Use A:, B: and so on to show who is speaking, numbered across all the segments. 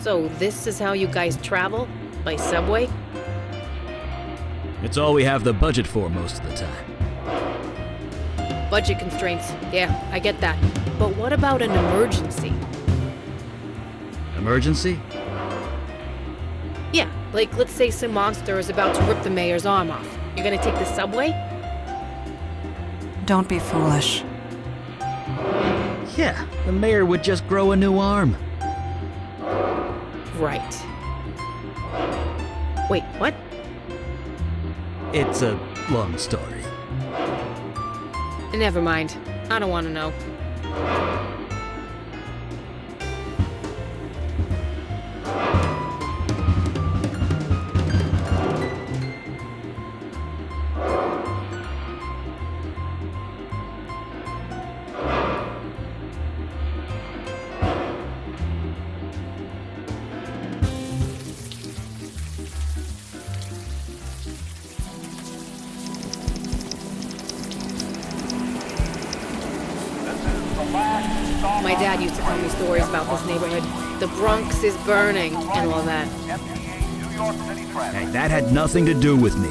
A: So this is how you guys travel? By subway?
B: It's all we have the budget for most of the time.
A: Budget constraints. Yeah, I get that. But what about an emergency?
B: Emergency?
A: Yeah, like let's say some monster is about to rip the mayor's arm off. You're gonna take the subway?
C: Don't be foolish.
B: Yeah, the mayor would just grow a new arm.
A: Right. Wait, what?
B: It's a long story.
A: Never mind. I don't want to know. My dad used to tell me stories about this neighborhood. The Bronx is burning and all that.
B: Hey, that had nothing to do with me.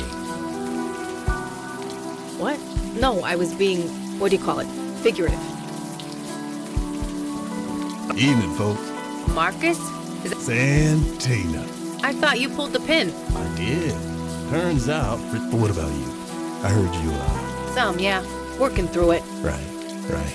A: What? No, I was being, what do you call it? Figurative.
D: Evening, folks.
A: Marcus? Is that
D: Santina.
A: I thought you pulled the pin.
D: I did. Turns out, what about you? I heard you,
A: Some, yeah. Working through it.
D: right.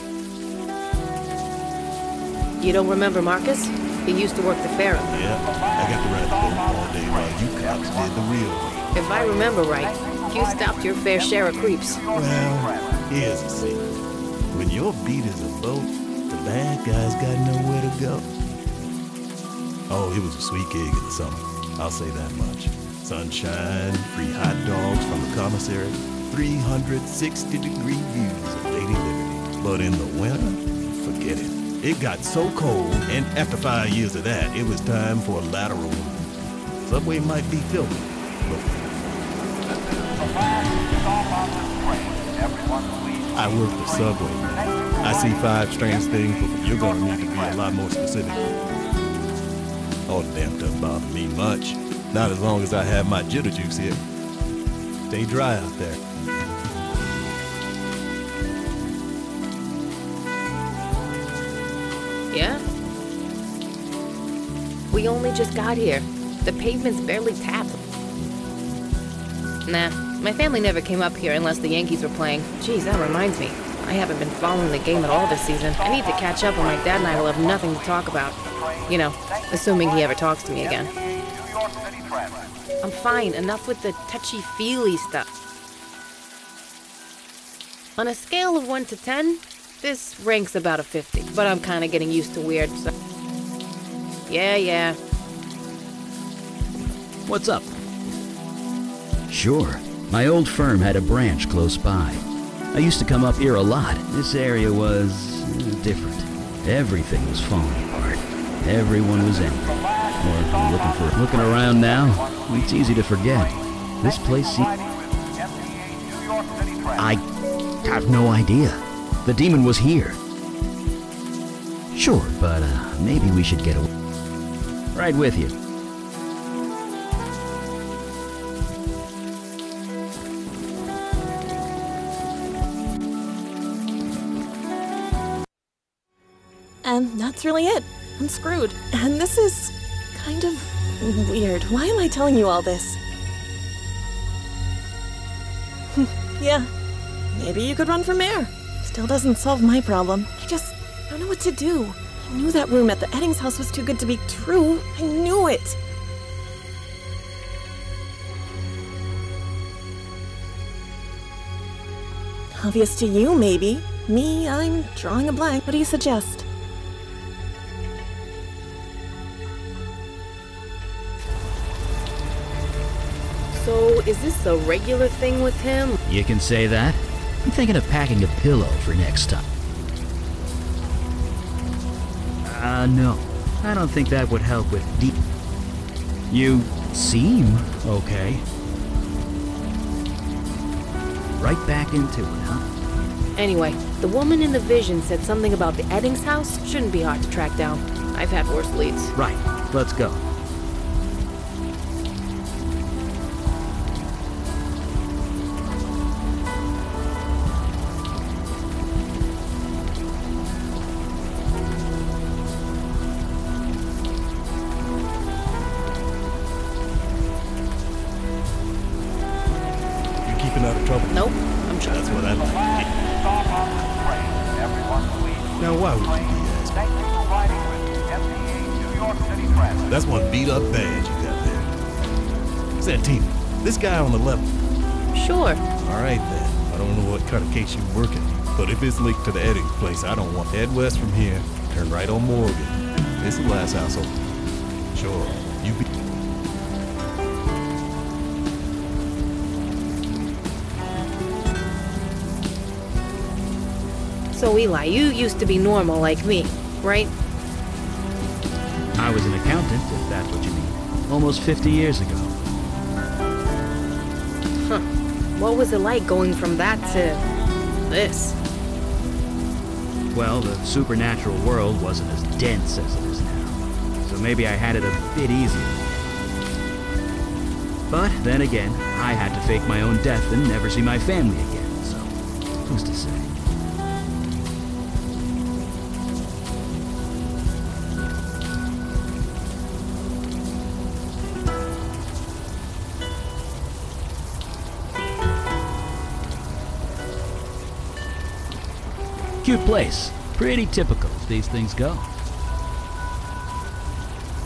A: You don't remember Marcus? He used to work the fair.
D: Yeah, I got to ride the boat all day while you cops did the real work.
A: If I remember right, you stopped your fair share of creeps.
D: Well, here's a secret. When your beat is a boat, the bad guys got nowhere to go. Oh, it was a sweet gig in the summer. I'll say that much. Sunshine, free hot dogs from the commissary, 360-degree views of Lady Liberty. But in the winter, forget it. It got so cold, and after 5 years of that, it was time for a lateral move. Subway might be filthy, but I work the subway, man. I see 5 strange things, but you're gonna need to be a lot more specific. All the damn doesn't bother me much. Not as long as I have my jitter juice here. Stay dry out there.
A: Yeah? We only just got here. The pavement's barely tapped. Nah, my family never came up here unless the Yankees were playing. Geez, that reminds me. I haven't been following the game at all this season. I need to catch up or my dad and I will have nothing to talk about. You know, assuming he ever talks to me again. I'm fine, enough with the touchy-feely stuff. On a scale of 1 to 10, this ranks about a 50, but I'm kind of getting used to weird stuff. Yeah.
B: What's up? Sure. My old firm had a branch close by. I used to come up here a lot. This area was different. Everything was falling apart. Everyone was angry. Or looking around now, it's easy to forget. This place seemed... I have no idea. The demon was here. Sure, but maybe we should get away. Right with you.
E: And that's really it. I'm screwed. And this is kind of weird. Why am I telling you all this? Yeah, maybe you could run for mayor. Still doesn't solve my problem. I don't know what to do. I knew that room at the Eddings house was too good to be true. I knew it. Obvious to you, maybe. Me, I'm drawing a blank. What do you suggest?
A: So, is this a regular thing with him?
B: You can say that. I'm thinking of packing a pillow for next time. No. I don't think that would help with deep... You seem okay. Right back into it, huh?
A: Anyway, the woman in the vision said something about the Eddings house. Shouldn't be hard to track down. I've had worse leads.
B: Right. Let's go.
D: You keeping out of trouble?
A: Nope, I'm trying.
D: That's what I like. Now, why would you be asking? That's one beat-up badge you got there. Santina, this guy on the left.
A: Sure.
D: All right, then. I don't know what kind of case you're working, but if it's linked to the Eddings place, I don't want. Head west from here, turn right on Morgan. It's the last house open. Sure, you be...
A: So Eli, you used to be normal like me, right?
B: I was an accountant, if that's what you mean. Almost 50 years ago.
A: Huh. What was it like going from that to this?
B: Well, the supernatural world wasn't as dense as it is now, so maybe I had it a bit easier. But then again, I had to fake my own death and never see my family again, so who's to say? Cute place. Pretty typical as these things go.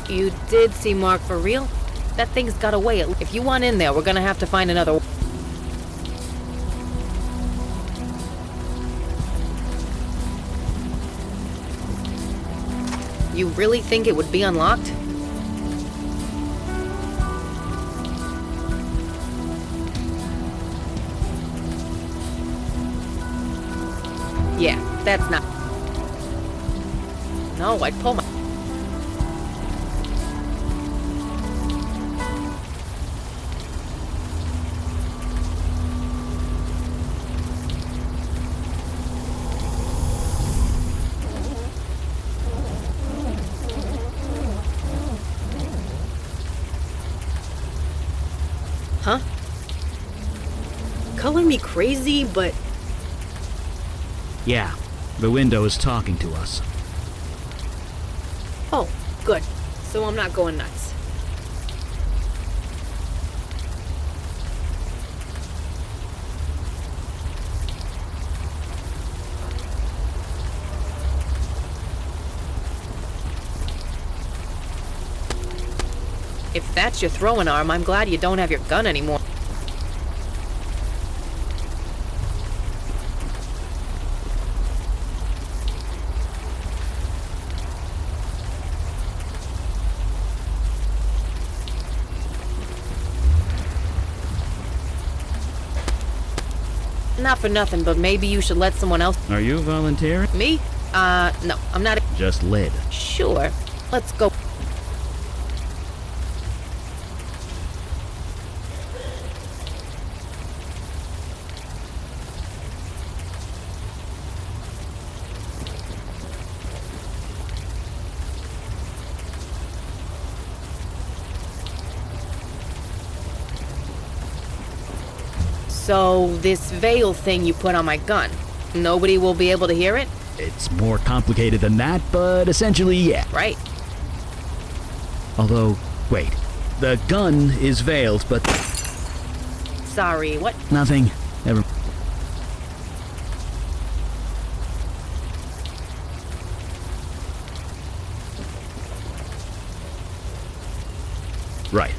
A: You did see Mark for real? That thing's got away. If you want in there, we're gonna have to find another... You really think it would be unlocked? Yeah, that's not... No, I'd pull my... Huh? Color me crazy, but...
B: Yeah, the window is talking to us.
A: Oh, good. So I'm not going nuts. If that's your throwing arm, I'm glad you don't have your gun anymore. Not for nothing, but maybe you should let someone else...
B: Are you volunteering?
A: Me? No, I'm not...
B: Just lid.
A: Sure. Let's go. So, this veil thing you put on my gun, nobody will be able to hear it?
B: It's more complicated than that, but essentially, yeah.
A: Right.
B: Although, wait. The gun is veiled, but...
A: Sorry, what?
B: Nothing. Never... Right.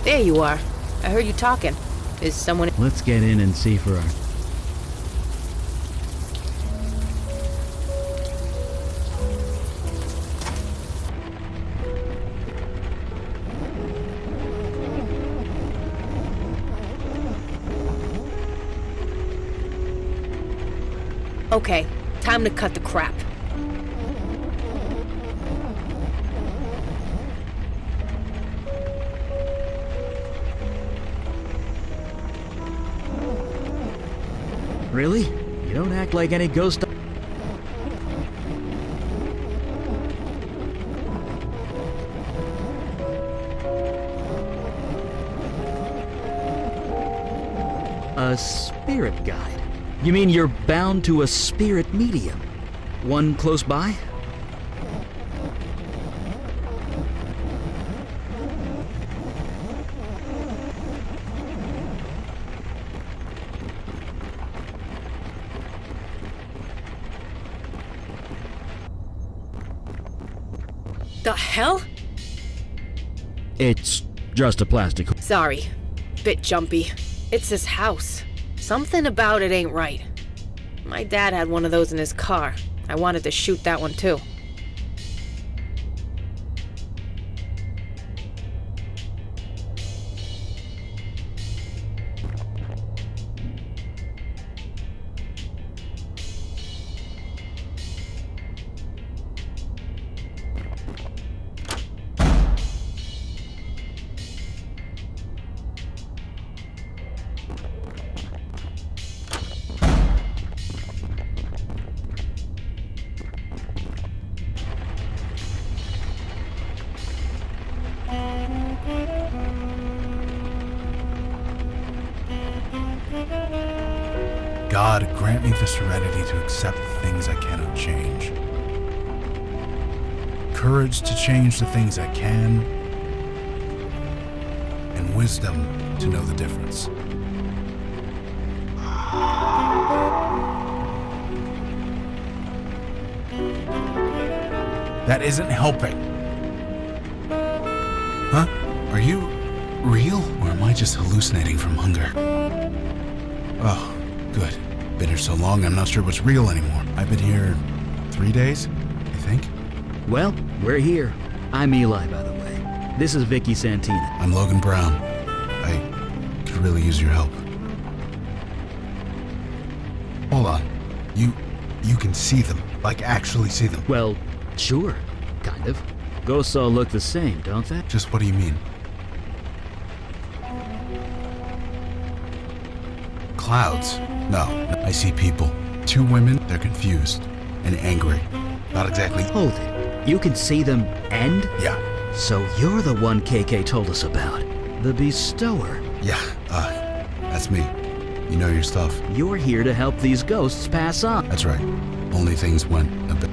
A: There you are. I heard you talking. Is someone...
B: Let's get in and see for our...
A: Okay, time to cut the crap.
B: Really? You don't act like any ghost... A spirit guide? You mean you're bound to a spirit medium? One close by?
A: The hell?
B: It's just a plastic...
A: Sorry. Bit jumpy. It's this house. Something about it ain't right. My dad had one of those in his car. I wanted to shoot that one too.
C: God, grant me the serenity to accept the things I cannot change. Courage to change the things I can, and wisdom to know the difference. That isn't helping. Huh? Are you real, or am I just hallucinating from hunger? Oh. Good. Been here so long, I'm not sure what's real anymore. I've been here 3 days, I think.
B: Well, we're here. I'm Eli, by the way. This is Vicky Santina.
C: I'm Logan Brown. I could really use your help. Hold on. You can see them. Like, actually see them.
B: Well, sure. Kind of. Ghosts all look the same, don't they?
C: Just what do you mean? Clouds. No, I see people. 2 women, they're confused and angry. Not exactly.
B: Hold it. You can see them and?
C: Yeah.
B: So you're the one KK told us about. The Bestower.
C: Yeah, that's me. You know your stuff.
B: You're here to help these ghosts pass on.
C: That's right. Only things went a bit.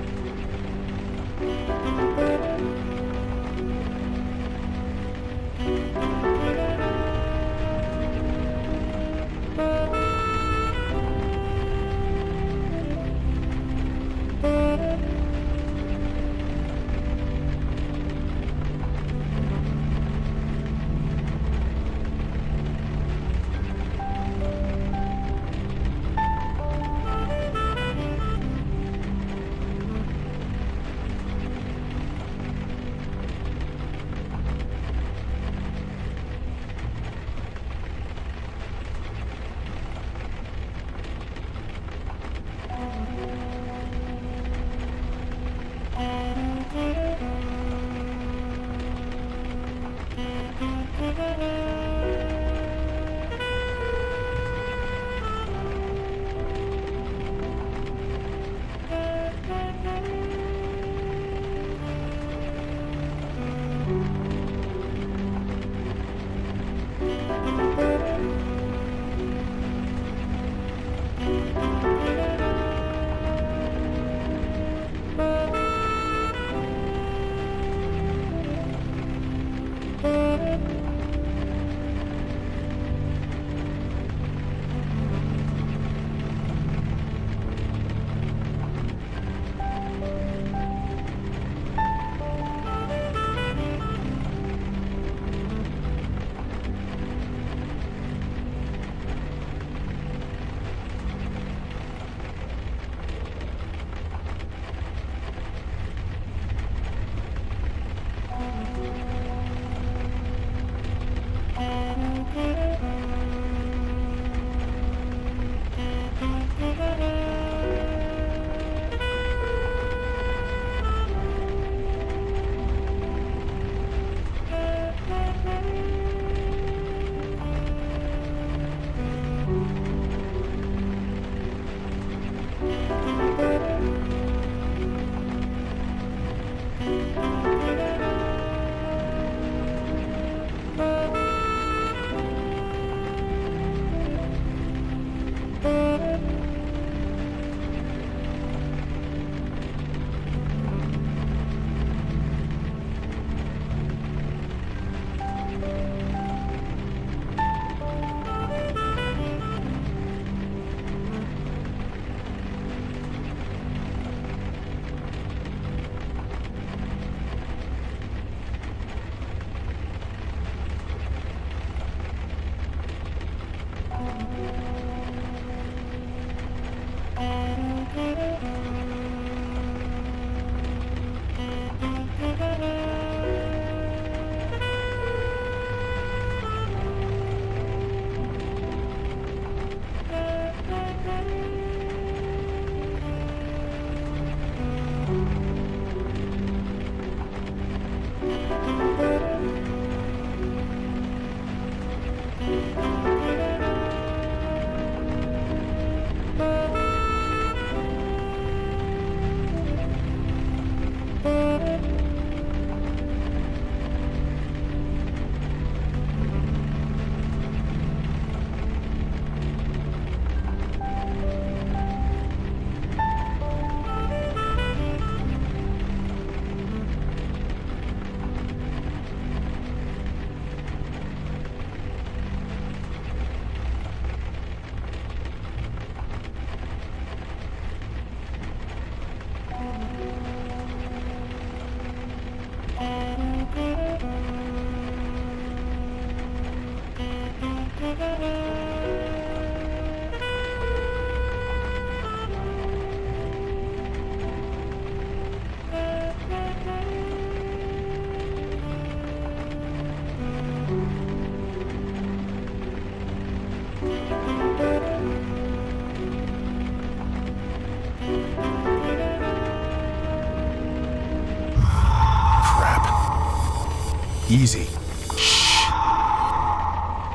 C: Easy. Shh.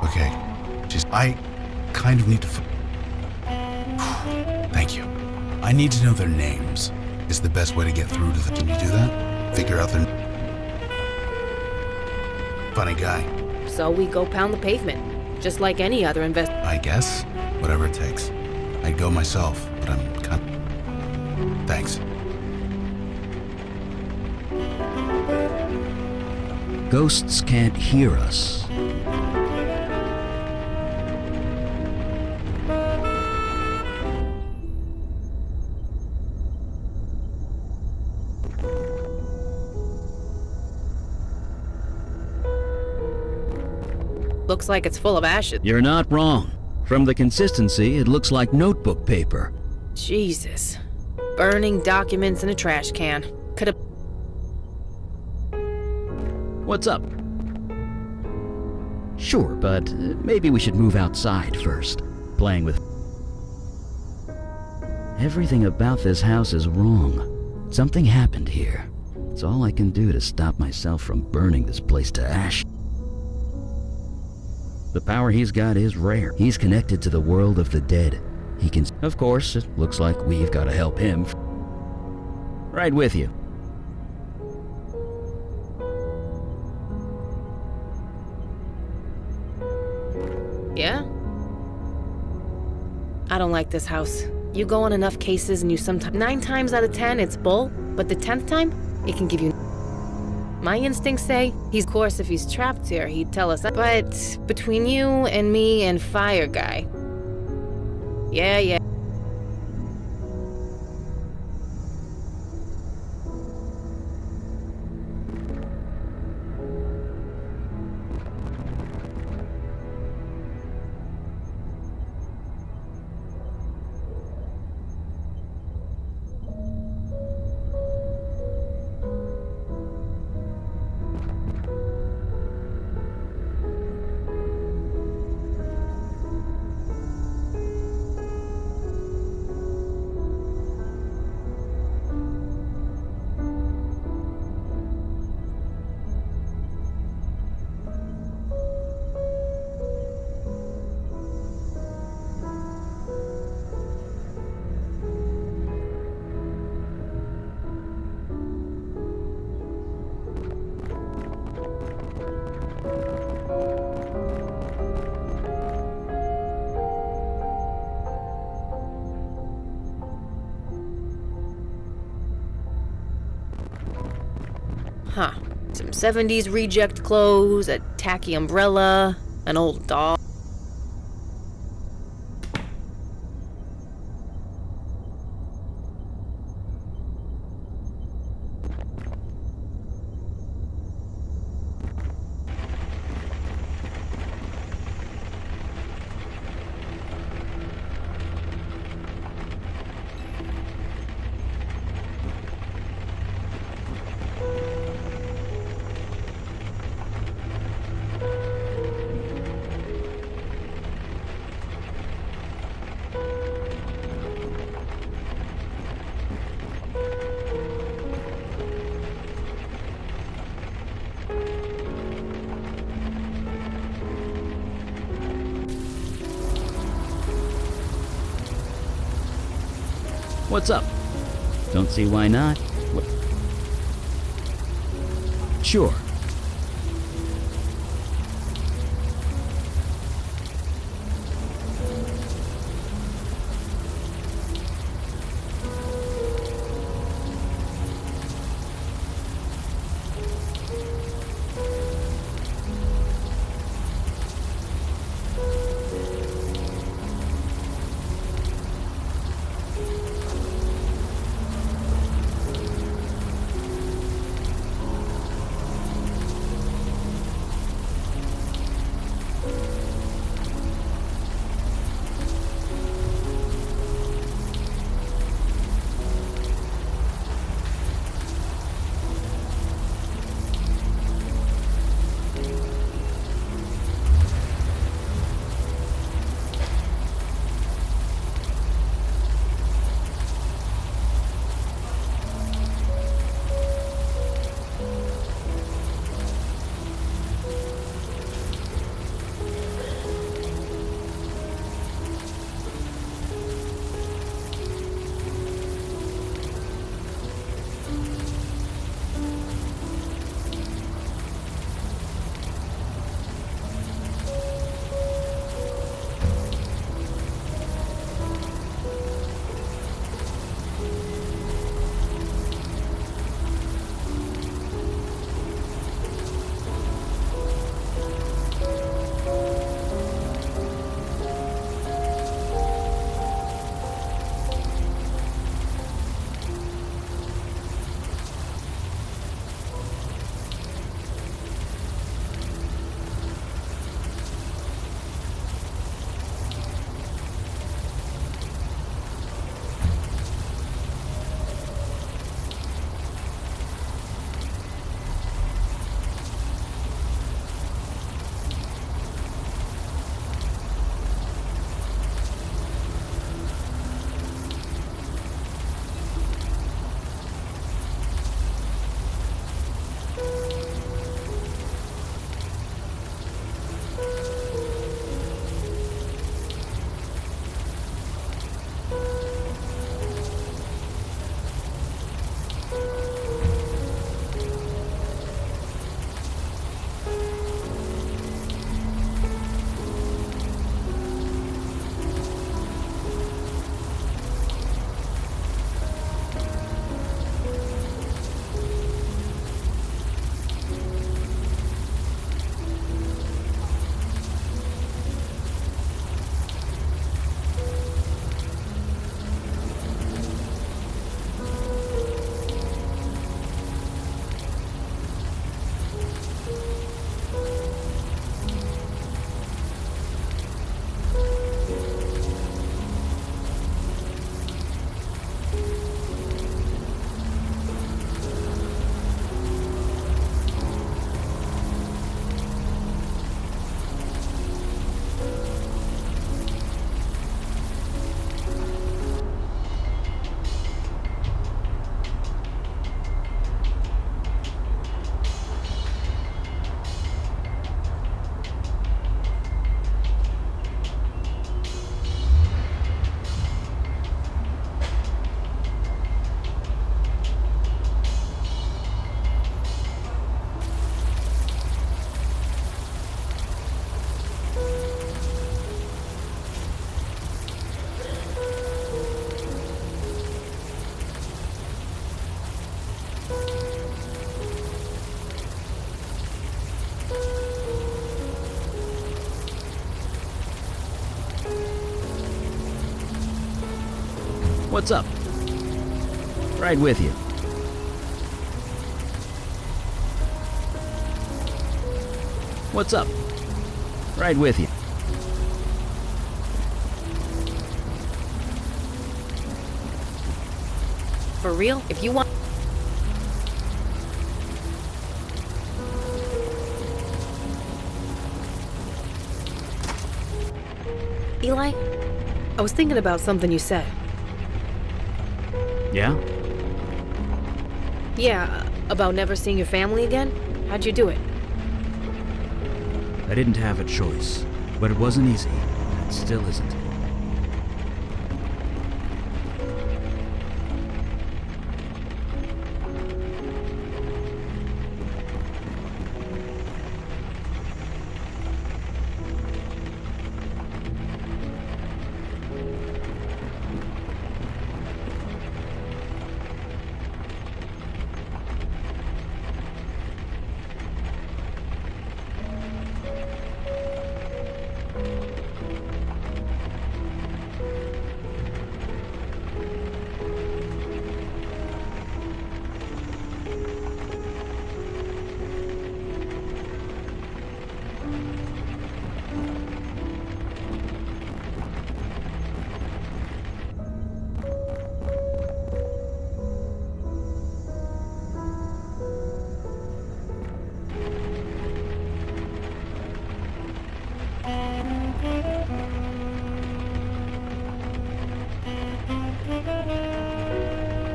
C: Okay. I kind of need to... Thank you. I need to know their names. Is the best way to get through to them. Can you do that? Figure out their... Funny guy.
A: So we go pound the pavement, just like any other
C: I guess. Whatever it takes. I'd go myself, but I'm kind of... Thanks.
B: Ghosts can't hear us.
A: Looks like it's full of ashes.
B: You're not wrong. From the consistency, it looks like notebook paper.
A: Jesus. Burning documents in a trash can. Could've...
B: What's up? Sure, but maybe we should move outside first. Playing with... Everything about this house is wrong. Something happened here. It's all I can do to stop myself from burning this place to ash. The power he's got is rare. He's connected to the world of the dead. He can... Of course, it looks like we've got to help him. Right with you.
A: Yeah? I don't like this house. You go on enough cases and you sometimes... 9 times out of 10, it's bull, but the 10th time, it can give you... My instincts say, of course, if he's trapped here, he'd tell us that. But between you and me and Fire Guy... Yeah. Huh. Some 70s reject clothes, a tacky umbrella, an old doll.
B: What's up? Don't see why not. Sure. What's up? Right with you. What's up? Right with you.
A: For real? If you want... Eli? I was thinking about something you said.
B: Yeah?
A: Yeah, about never seeing your family again? How'd you do it?
B: I didn't have a choice, but it wasn't easy. It still isn't.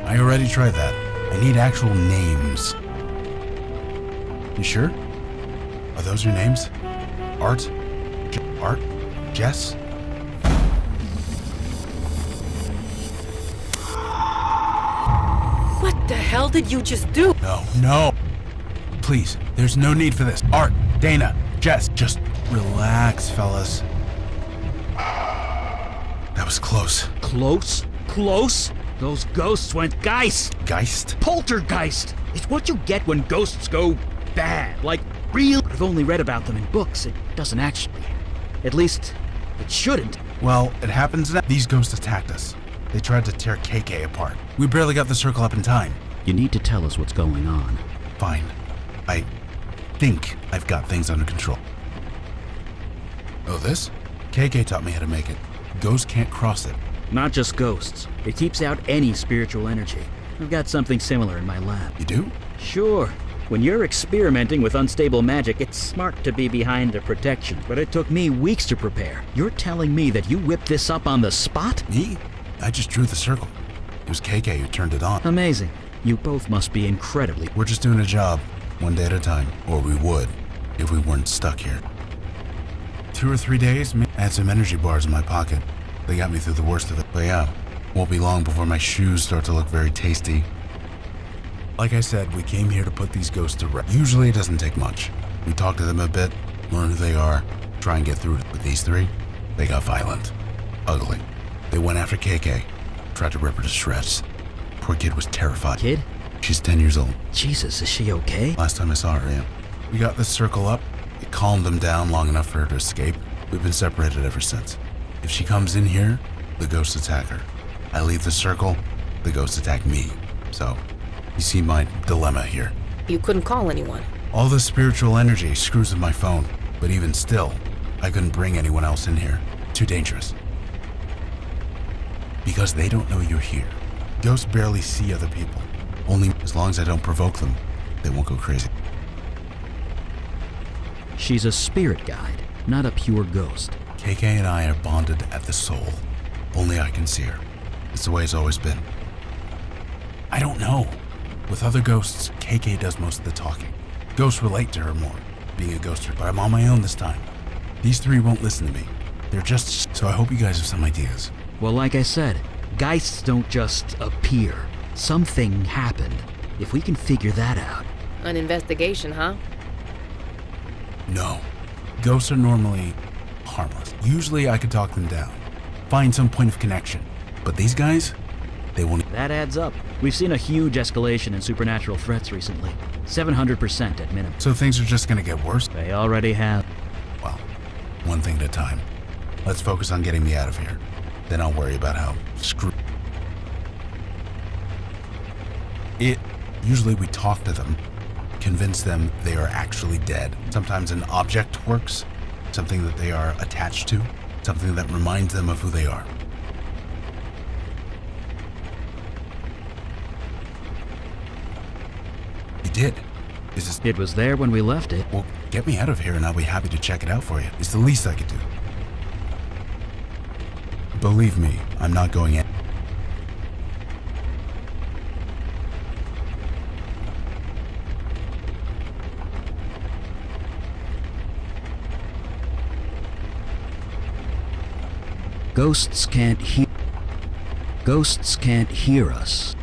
C: I already tried that. I need actual names. You sure? Are those your names? Art? Art? Jess?
A: What the hell did you just do?
C: No, no. Please, there's no need for this. Art, Dana, Jess, just relax, fellas. That was close.
B: Close? Close? Those ghosts went geist!
C: Geist?
B: Poltergeist! It's what you get when ghosts go bad, like real. I've only read about them in books. It doesn't actually. At least, it shouldn't.
C: Well, it happens now. These ghosts attacked us. They tried to tear KK apart. We barely got the circle up in time.
B: You need to tell us what's going on.
C: Fine. I think I've got things under control. Oh, this? KK taught me how to make it. Ghosts can't cross it.
B: Not just ghosts. It keeps out any spiritual energy. I've got something similar in my lab.
C: You do?
B: Sure. When you're experimenting with unstable magic, it's smart to be behind the protection, but it took me weeks to prepare. You're telling me that you whipped this up on the spot?
C: Me? I just drew the circle. It was KK who turned it on.
B: Amazing. You both must be incredibly...
C: We're just doing a job, one day at a time. Or we would, if we weren't stuck here. 2 or 3 days, I had some energy bars in my pocket. They got me through the worst of it. But yeah, won't be long before my shoes start to look very tasty. Like I said, we came here to put these ghosts to rest. Usually it doesn't take much. We talk to them a bit, learn who they are, try and get through it. But these three, they got violent. Ugly. They went after KK, tried to rip her to shreds. Poor kid was terrified.
B: Kid?
C: She's 10 years old.
B: Jesus, is she okay?
C: Last time I saw her, yeah. We got this circle up. It calmed them down long enough for her to escape. We've been separated ever since. If she comes in here, the ghosts attack her. I leave the circle, the ghosts attack me. So, you see my dilemma here.
A: You couldn't call anyone.
C: All the spiritual energy screws with my phone, but even still, I couldn't bring anyone else in here. Too dangerous. Because they don't know you're here. Ghosts barely see other people. Only as long as I don't provoke them, they won't go crazy.
B: She's a spirit guide, not a pure ghost.
C: KK and I are bonded at the soul. Only I can see her. It's the way it's always been. I don't know. With other ghosts, KK does most of the talking. Ghosts relate to her more, being a ghoster, but I'm on my own this time. These three won't listen to me. They're just... So I hope you guys have some ideas.
B: Well, like I said, geists don't just appear. Something happened. If we can figure that out...
A: An investigation, huh?
C: No. Ghosts are normally harmless. Usually I could talk them down. Find some point of connection. But these guys, they won't...
B: That adds up. We've seen a huge escalation in supernatural threats recently. 700% at minimum.
C: So things are just gonna get worse?
B: They already have.
C: Well, one thing at a time. Let's focus on getting me out of here. Then I'll worry about how screw... Usually we talk to them, convince them they are actually dead. Sometimes an object works, something that they are attached to, something that reminds them of who they are. You did.
B: It was there when we left it.
C: Well, get me out of here and I'll be happy to check it out for you. It's the least I could do. Believe me, I'm not going in.
B: Ghosts can't hear. Ghosts can't hear us.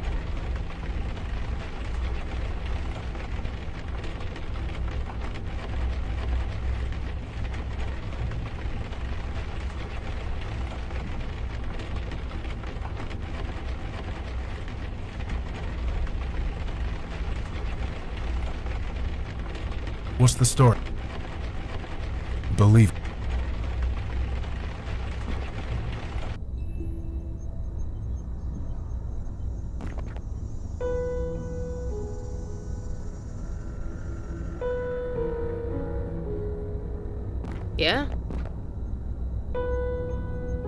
C: What's the story? Believe.
A: Yeah?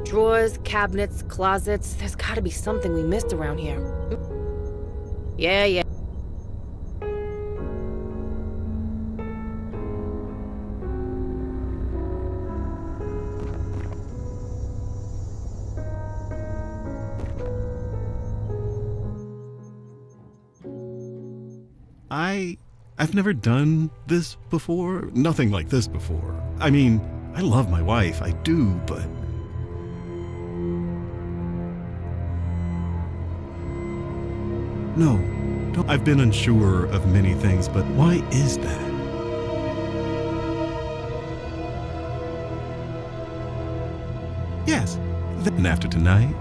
A: Drawers, cabinets, closets. There's gotta be something we missed around here. Yeah.
F: I've never done this before. Nothing like this before. I mean, I love my wife, I do, but... No. I've been unsure of many things, but why is that? Yes. Then after tonight,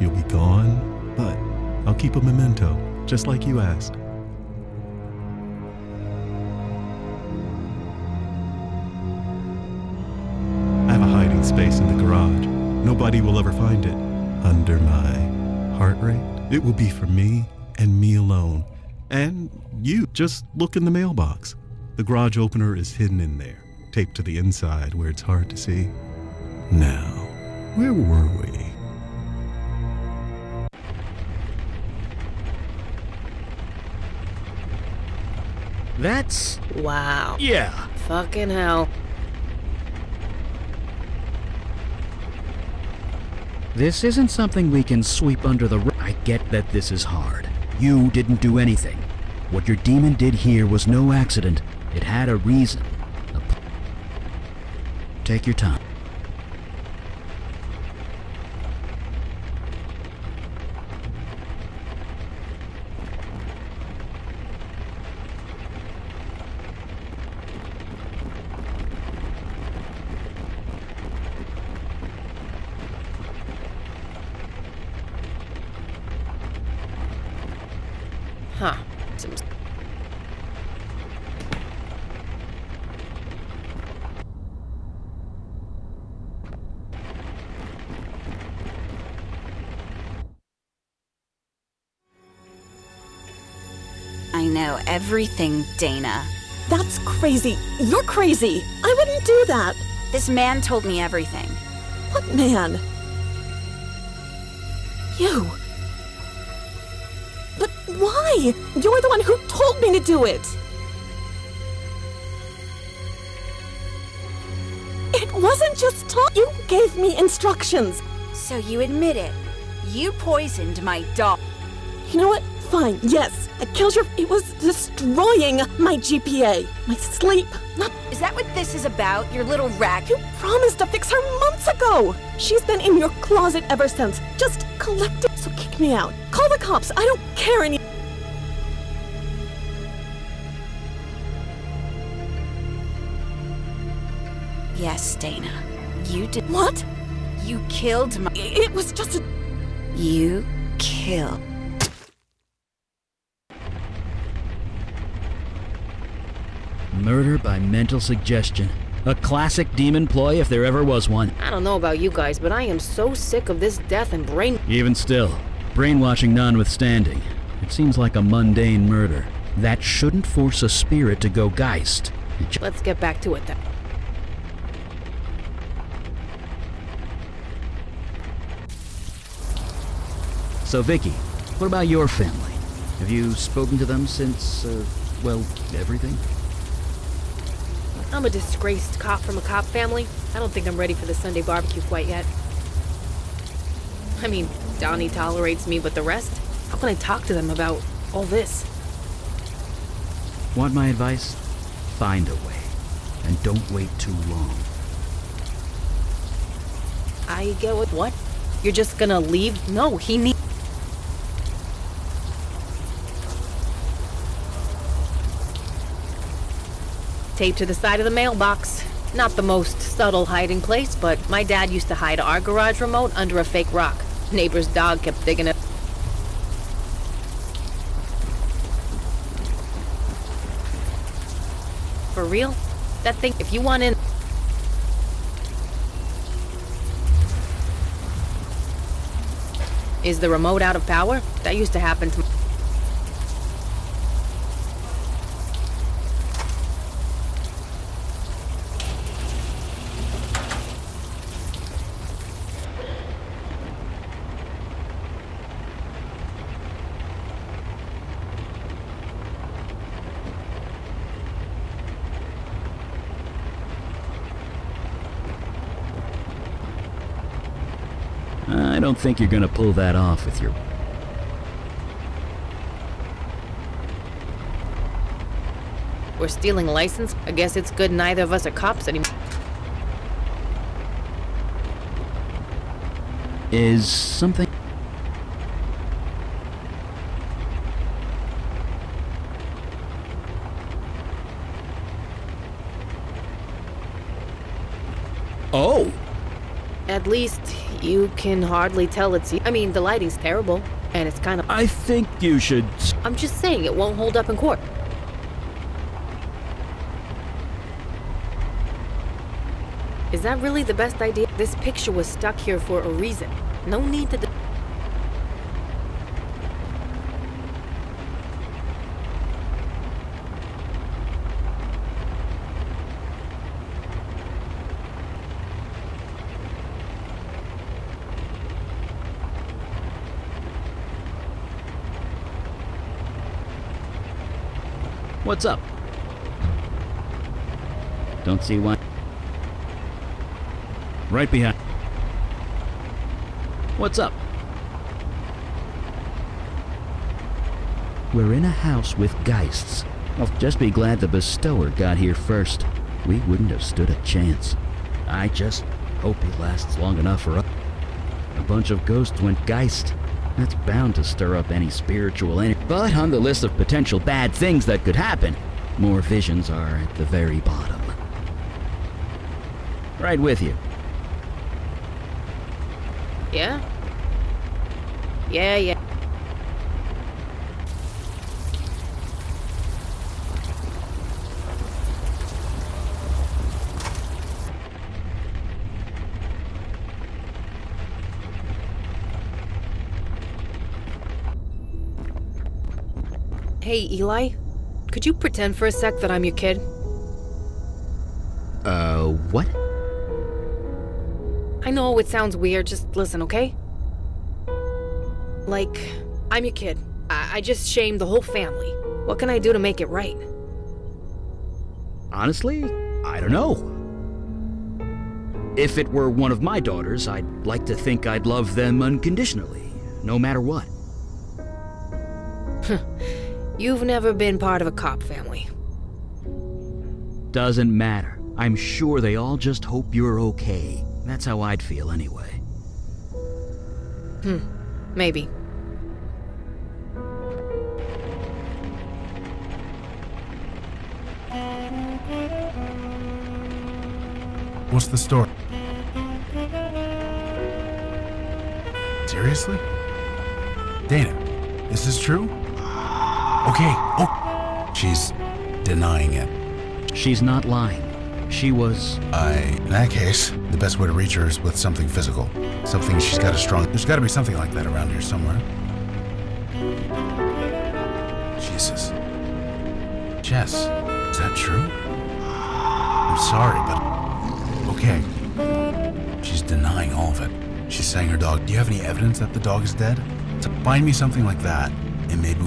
F: you'll be gone, but I'll keep a memento, just like you asked. Space in the garage. Nobody will ever find it. Under my heart rate. It will be for me and me alone. And you. Just look in the mailbox. The garage opener is hidden in there, taped to the inside where it's hard to see. Now, where were we?
B: That's...
A: Wow.
B: Yeah.
A: Fucking hell.
B: This isn't something we can sweep under the rug. I get that this is hard. You didn't do anything. What your demon did here was no accident. It had a reason. Take your time.
A: Huh.
G: I know everything, Dana.
E: That's crazy. You're crazy. I wouldn't do that.
G: This man told me everything.
E: What man? You. But why? You're the one who told me to do it. It wasn't just talk. You gave me instructions.
G: So you admit it. You poisoned my dog.
E: You know what? Fine, yes. I killed your... It was destroying my GPA. My sleep. Not...
G: Is that what this is about, your little rat?
E: You promised to fix her months ago. She's been in your closet ever since. Just collect it, so kick me out. Call the cops. I don't care any...
G: Yes, Dana. You did...
E: What?
G: You killed my...
E: It was just a...
G: You killed...
B: Murder by mental suggestion. A classic demon ploy if there ever was one.
A: I don't know about you guys, but I am so sick of this death and brain...
B: Even still, brainwashing notwithstanding, It seems like a mundane murder. That shouldn't force a spirit to go Geist.
A: Let's get back to it then.
B: So, Vicky, what about your family? Have you spoken to them since, well, everything?
A: I'm a disgraced cop from a cop family. I don't think I'm ready for the Sunday barbecue quite yet. I mean, Donnie tolerates me, but the rest? How can I talk to them about all this?
B: Want my advice? Find a way. And don't wait too long.
A: I get what? You're just gonna leave? No, he needs... Taped to the side of the mailbox. Not the most subtle hiding place, but my dad used to hide our garage remote under a fake rock. Neighbor's dog kept digging it. For real? That thing, if you want in... Is the remote out of power? That used to happen to...
B: I don't think you're gonna pull that off with your...
A: We're stealing a license? I guess it's good neither of us are cops anymore.
B: Is something... Oh!
A: At least you can hardly tell it's you. I mean, the lighting's terrible, and it's kind of...
B: I think you should...
A: I'm just saying it won't hold up in court. Is that really the best idea? This picture was stuck here for a reason. No need to...
B: What's up? Don't see why. Right behind. What's up? We're in a house with Geists. I'll just be glad the bestower got here first. We wouldn't have stood a chance. I just hope he lasts long enough for us. A bunch of ghosts went Geist. That's bound to stir up any spiritual energy. But on the list of potential bad things that could happen, more visions are at the very bottom. Right with you.
A: Yeah? Yeah. Hey, Eli, could you pretend for a sec that I'm your kid?
B: What?
A: I know it sounds weird, just listen, okay? Like, I'm your kid. I just shamed the whole family. What can I do to make it right?
B: Honestly, I don't know. If it were one of my daughters, I'd like to think I'd love them unconditionally, no matter what.
A: You've never been part of a cop family.
B: Doesn't matter. I'm sure they all just hope you're okay. That's how I'd feel anyway.
A: Maybe.
C: What's the story? Seriously? Dana, is this true? Okay. Oh, she's denying it.
B: She's not lying. She was...
C: In that case, the best way to reach her is with something physical. Something she's got a strong... There's got to be something like that around here somewhere. Jesus. Jess, is that true? I'm sorry, but... Okay. She's denying all of it. She's saying her dog... Do you have any evidence that the dog is dead? So find me something like that, and maybe...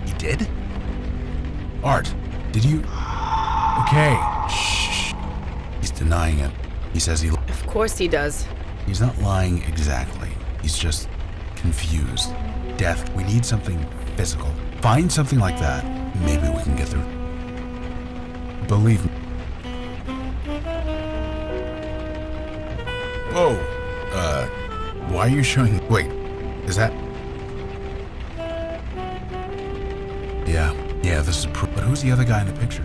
C: He did? Art, did you... Okay. Shh. He's denying it. He says he...
A: Of course he does.
C: He's not lying exactly. He's just confused. Death. We need something physical. Find something like that. Maybe we can get through. Believe me. Whoa. Why are you showing... Wait. Is that... Yeah, this is proof. But who's the other guy in the picture?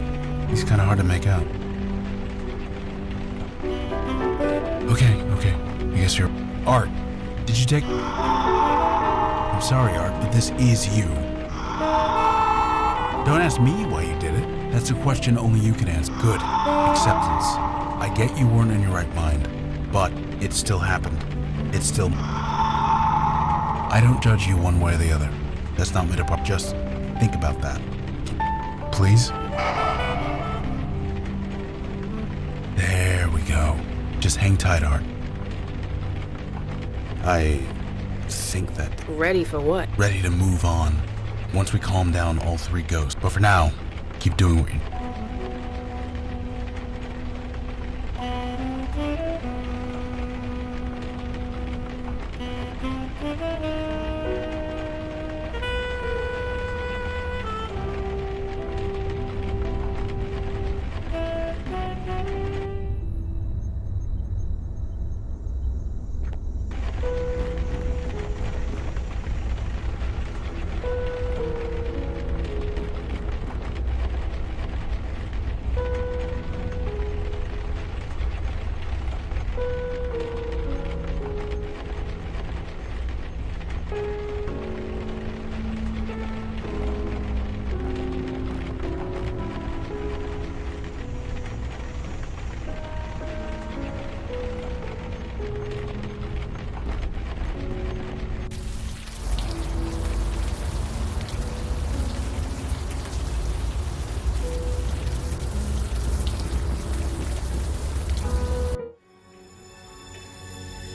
C: He's kind of hard to make out. Okay. I guess you're... Art, did you take... I'm sorry, Art, but this is you. Don't ask me why you did it. That's a question only you can answer. Good. Acceptance. I get you weren't in your right mind, but it still happened. It's still... I don't judge you one way or the other. That's not made up. Just think about that. Please? There we go. Just hang tight, Art. I think that...
A: Ready for what?
C: Ready to move on. Once we calm down all three ghosts. But for now, keep doing what you...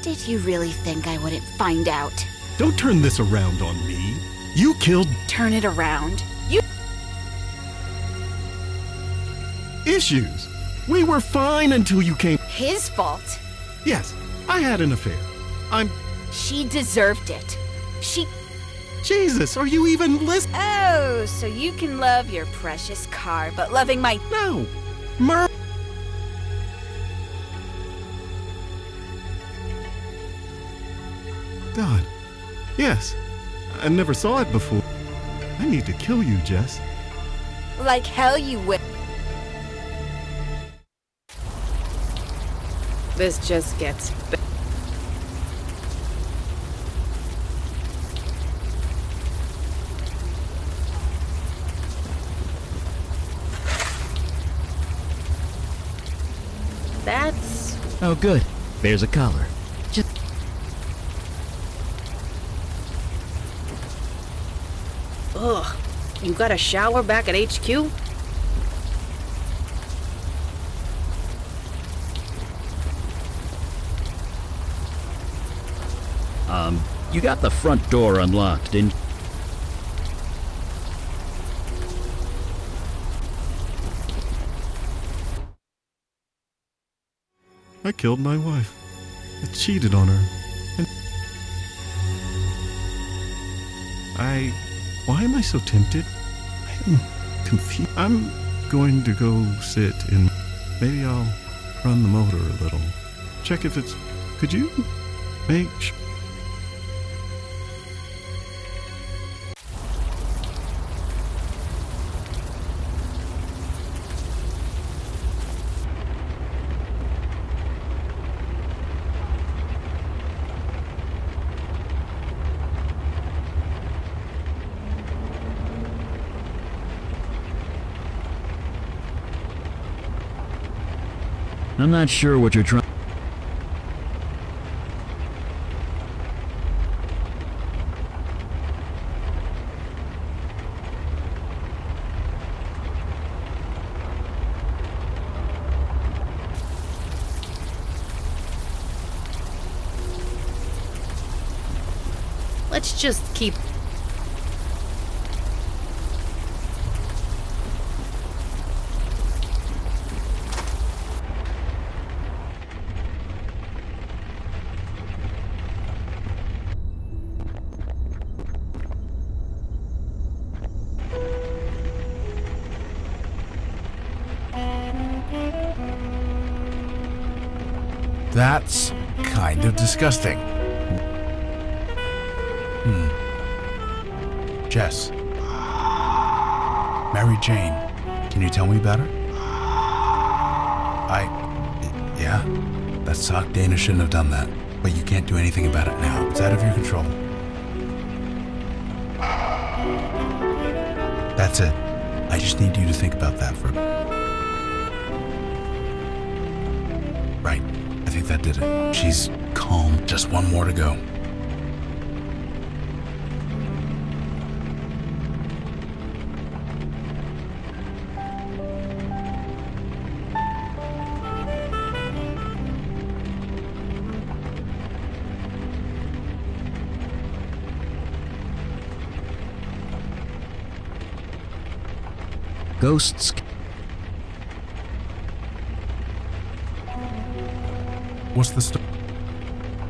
G: Did you really think I wouldn't find out?
F: Don't turn this around on me. You killed...
G: Turn it around. You...
F: Issues. We were fine until you came...
G: His fault.
F: Yes, I had an affair.
G: She deserved it. She...
F: Jesus, are you even listening?
G: Oh, so you can love your precious car, but loving my...
F: No. God. Yes. I never saw it before. I need to kill you, Jess.
G: Like hell you will.
A: This just gets... That's...
B: Oh, good. There's a collar.
A: Ugh. You got a shower back at HQ?
B: You got the front door unlocked, didn't you?
F: I killed my wife. I cheated on her. And why am I so tempted? I am confused. I'm going to go sit in... Maybe I'll run the motor a little. Check if it's... Could you make...
B: I'm not sure what you're trying...
A: Let's just keep...
C: That's kind of disgusting. Jess. Mary Jane. Can you tell me about her? Yeah. That sucked. Dana shouldn't have done that. But you can't do anything about it now. It's out of your control. That's it. I just need you to think about that for a bit. Right. I think that did it. She's calm. Just one more to go.
B: Ghosts.
C: What's the story?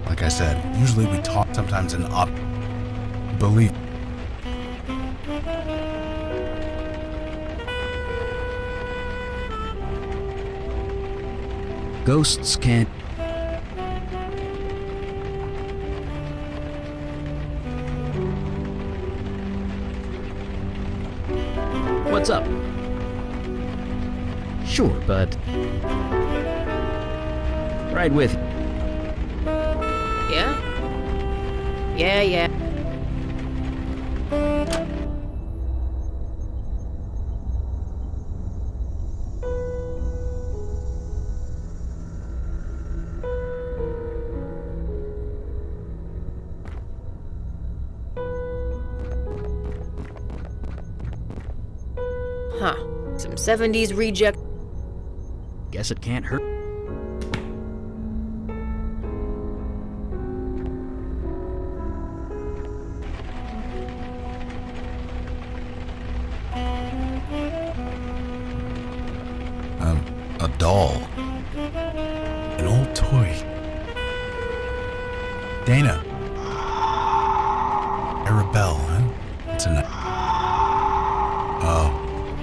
C: Like I said, usually we talk sometimes in belief.
B: Ghosts can't. What's up? Sure, but... Right with you.
A: Yeah? Yeah. Huh. Some 70s reject.
B: Guess it can't hurt.
C: A doll. An old toy. Dana. Arabelle, huh? It's a... Oh,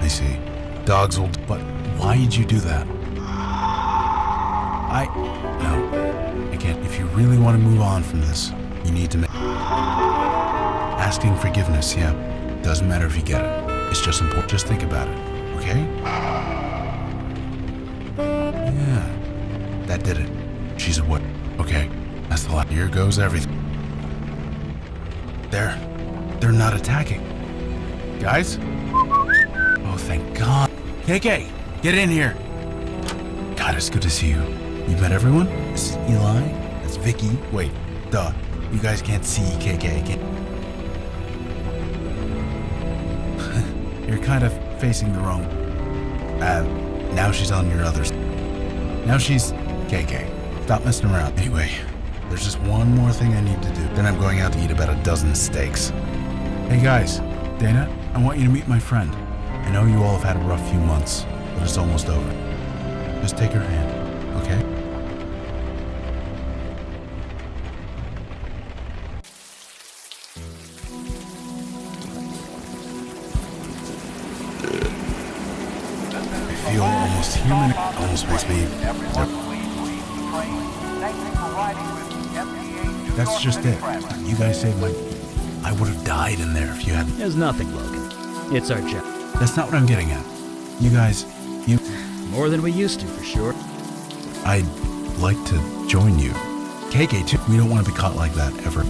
C: I see. Dog's old... But why did you do that? No. I can't. If you really want to move on from this, you need to make... Asking forgiveness, yeah. Doesn't matter if you get it. It's just important. Just think about it, okay? Yeah. That did it. She's a what? Okay. That's the last. Here goes everything. They're not attacking. Guys? Oh, thank God. KK, get in here. God, it's good to see you. You met everyone? This is Eli. That's Vicky. Wait, duh. You guys can't see KK. You're kind of facing the wrong... now she's on your other side. Now she's... KK. Stop messing around. Anyway, there's just one more thing I need to do. Then I'm going out to eat about 12 steaks. Hey guys, Dana, I want you to meet my friend. I know you all have had a rough few months, but it's almost over. Just take her hand, okay? I feel almost human. Almost makes me... That's just it. You guys saved my... I would have died in there if you hadn't...
B: There's nothing, Logan. It's our job.
C: That's not what I'm getting at. You guys, you...
B: More than we used to, for sure.
C: I'd like to join you. KK, too. We don't want to be caught like that, ever.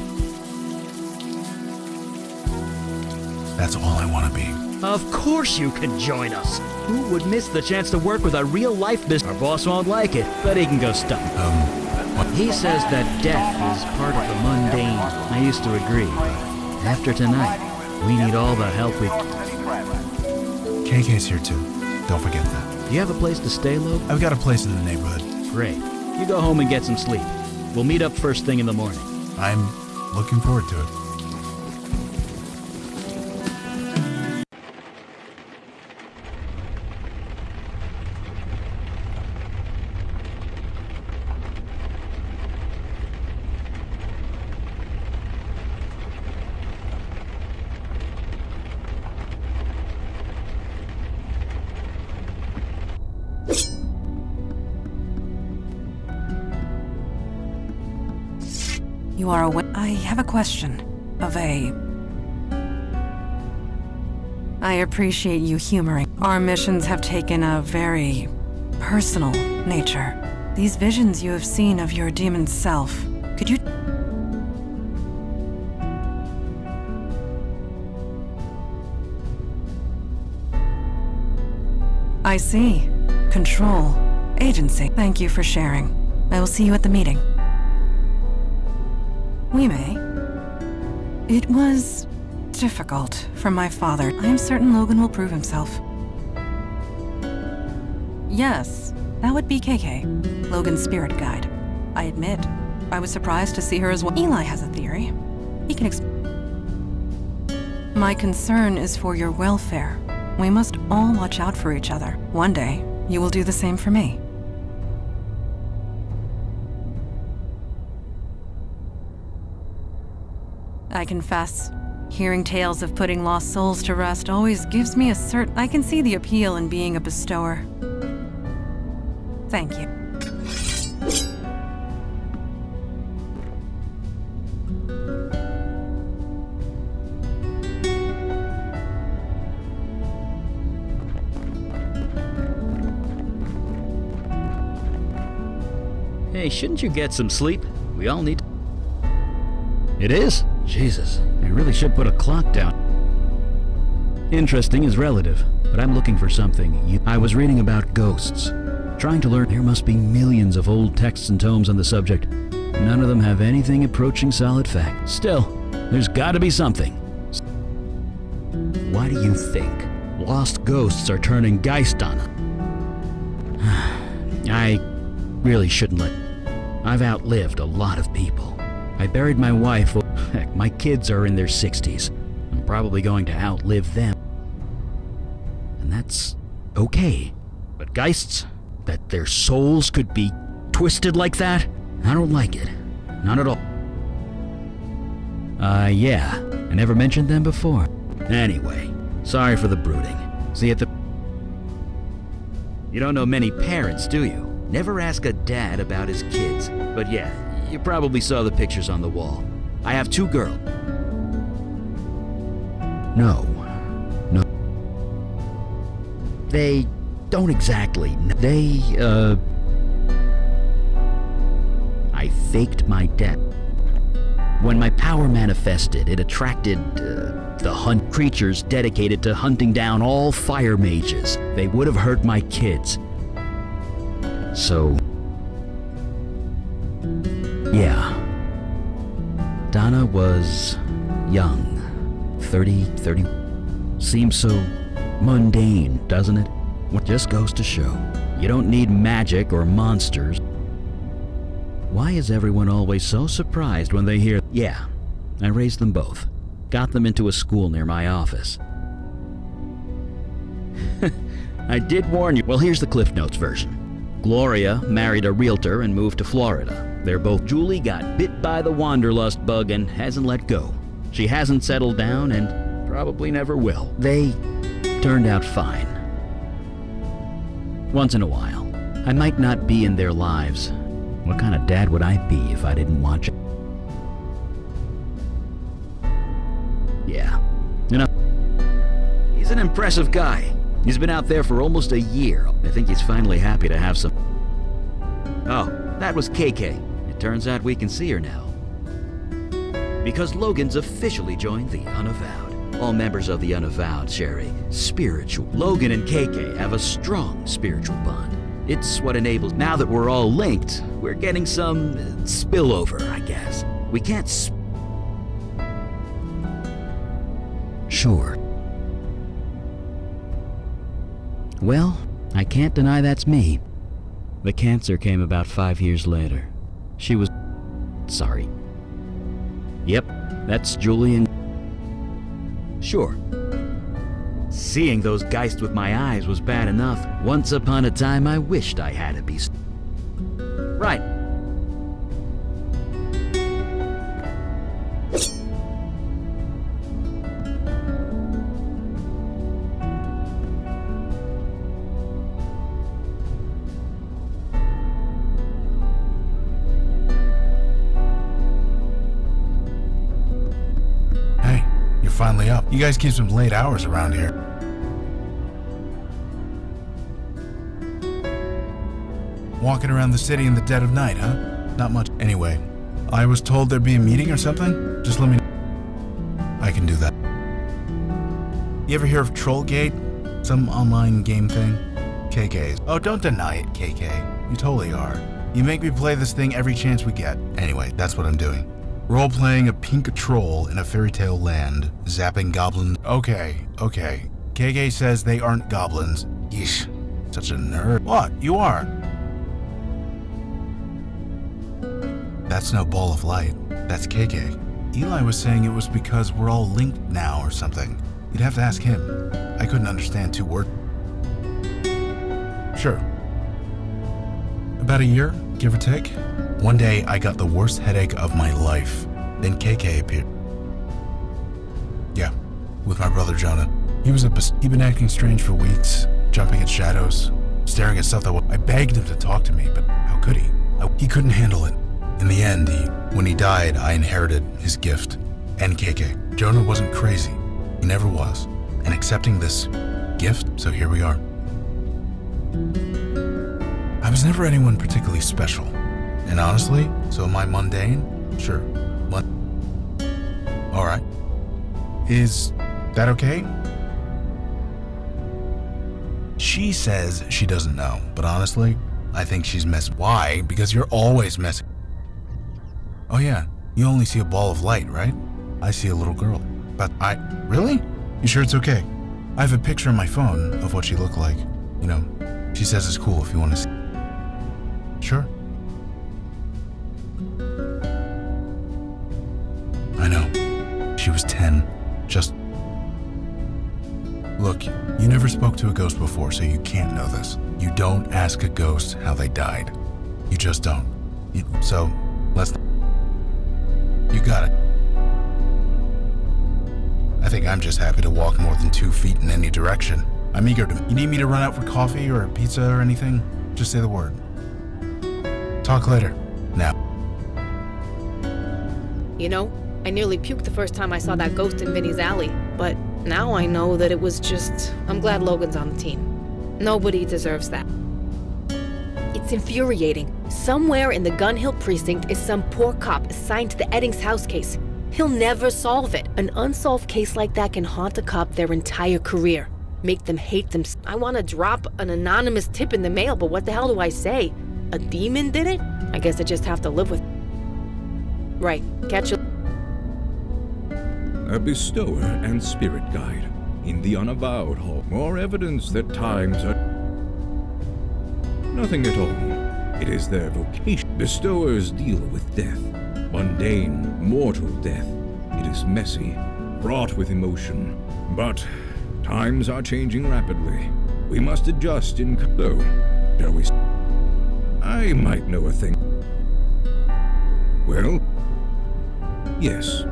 C: That's all I want to be.
B: Of course you can join us. Who would miss the chance to work with a real-life business? Our boss won't like it, but he can go stuff.
C: What?
B: He says that death is part of the mundane. I used to agree, but after tonight, we need all the help we...
C: KK's here, too. Don't forget that.
B: Do you have a place to stay, Logan?
C: I've got a place in the neighborhood.
B: Great. You go home and get some sleep. We'll meet up first thing in the morning.
C: I'm looking forward to it.
H: You are aware. I have a question. I appreciate you humoring. Our missions have taken a very personal nature. These visions you have seen of your demon self, could you... I see. Control. Agency. Thank you for sharing. I will see you at the meeting. We may. It was difficult for my father. I am certain Logan will prove himself. Yes, that would be KK, Logan's spirit guide. I admit, I was surprised to see her as well. Eli has a theory. He can My concern is for your welfare. We must all watch out for each other. One day, you will do the same for me. I confess, hearing tales of putting lost souls to rest always gives me a I can see the appeal in being a bestower. Thank you.
B: Hey, shouldn't you get some sleep? We all need... It is? Jesus, I really should put a clock down. Interesting is relative, but I'm looking for something. I was reading about ghosts, trying to learn. There must be millions of old texts and tomes on the subject. None of them have anything approaching solid fact. Still, there's gotta be something. Why do you think lost ghosts are turning Geist on them? I really shouldn't let... I've outlived a lot of people. I buried my wife. Heck, my kids are in their 60s. I'm probably going to outlive them. And that's okay. But Geists, that their souls could be twisted like that? I don't like it. Not at all. Yeah. I never mentioned them before. Anyway, sorry for the brooding. See at the... You don't know many parents, do you? Never ask a dad about his kids. But yeah, you probably saw the pictures on the wall. I have 2 girls. No. They don't exactly. I faked my death. When my power manifested, it attracted, the hunt creatures dedicated to hunting down all fire mages. They would have hurt my kids. So... yeah. Donna was young. 30. Seems so mundane, doesn't it? What just goes to show. You don't need magic or monsters. Why is everyone always so surprised when they hear... Yeah, I raised them both. Got them into a school near my office. I did warn you. Well, here's the Cliff Notes version. Gloria married a realtor and moved to Florida. They're both... Julie got bit by the wanderlust bug and hasn't let go. She hasn't settled down and probably never will. They turned out fine. Once in a while, I might not be in their lives. What kind of dad would I be if I didn't watch it? Yeah, you know, he's an impressive guy. He's been out there for almost a year. I think he's finally happy to have some... Oh, that was KK. It turns out we can see her now. Because Logan's officially joined the Unavowed. All members of the Unavowed share a spiritual... Logan and KK have a strong spiritual bond. It's what enables... Now that we're all linked, we're getting some spillover, I guess. We can't Sure. Well, I can't deny that's me. The cancer came about 5 years later. She was... sorry. Yep, that's Julie and... Sure. Seeing those Geists with my eyes was bad enough. Once upon a time, I wished I had a beast. Right.
C: You guys keep some late hours around here. Walking around the city in the dead of night, huh? Not much. Anyway, I was told there'd be a meeting or something. Just let me know. I can do that. You ever hear of Trollgate? Some online game thing? KK's. Oh, don't deny it, KK. You totally are. You make me play this thing every chance we get. Anyway, that's what I'm doing. Role-playing a pink troll in a fairy tale land, zapping goblins. Okay. KK says they aren't goblins. Yeesh, such a nerd. What? You are. That's no ball of light. That's KK. Eli was saying it was because we're all linked now or something. You'd have to ask him. I couldn't understand 2 words. Sure. About a year, give or take. One day, I got the worst headache of my life. Then KK appeared. Yeah, with my brother Jonah. He'd been acting strange for weeks, jumping at shadows, staring at stuff that I begged him to talk to me, but how could he? He couldn't handle it. In the end, when he died, I inherited his gift. And KK. Jonah wasn't crazy. He never was. And accepting this gift, so here we are. I was never anyone particularly special. And honestly, so am I mundane? Sure. Alright. Is that okay? She says she doesn't know, but honestly, I think she's messing. Why? Because you're always messing. Oh yeah, you only see a ball of light, right? I see a little girl. But really? You sure it's okay? I have a picture on my phone of what she looked like. You know, she says it's cool if you want to see. Sure. I know. She was 10. Just... Look, you never spoke to a ghost before, so you can't know this. You don't ask a ghost how they died. You just don't. So, let's... You got it. I think I'm just happy to walk more than 2 feet in any direction. I'm eager to... You need me to run out for coffee or pizza or anything? Just say the word. Talk later. Now.
A: You know, I nearly puked the first time I saw that ghost in Vinny's alley, but now I know that it was just... I'm glad Logan's on the team. Nobody deserves that. It's infuriating. Somewhere in the Gun Hill precinct is some poor cop assigned to the Eddings house case. He'll never solve it. An unsolved case like that can haunt a cop their entire career. Make them hate them. I want to drop an anonymous tip in the mail, but what the hell do I say? A demon did it? I guess I just have to live with it. Right. Catch you.
I: A bestower and spirit guide in the Unavowed hall. More evidence that times are... Nothing at all. It is their vocation. Bestowers deal with death. Mundane, mortal death. It is messy, fraught with emotion. But times are changing rapidly. We must adjust in... So, shall we... I might know a thing. Well, yes.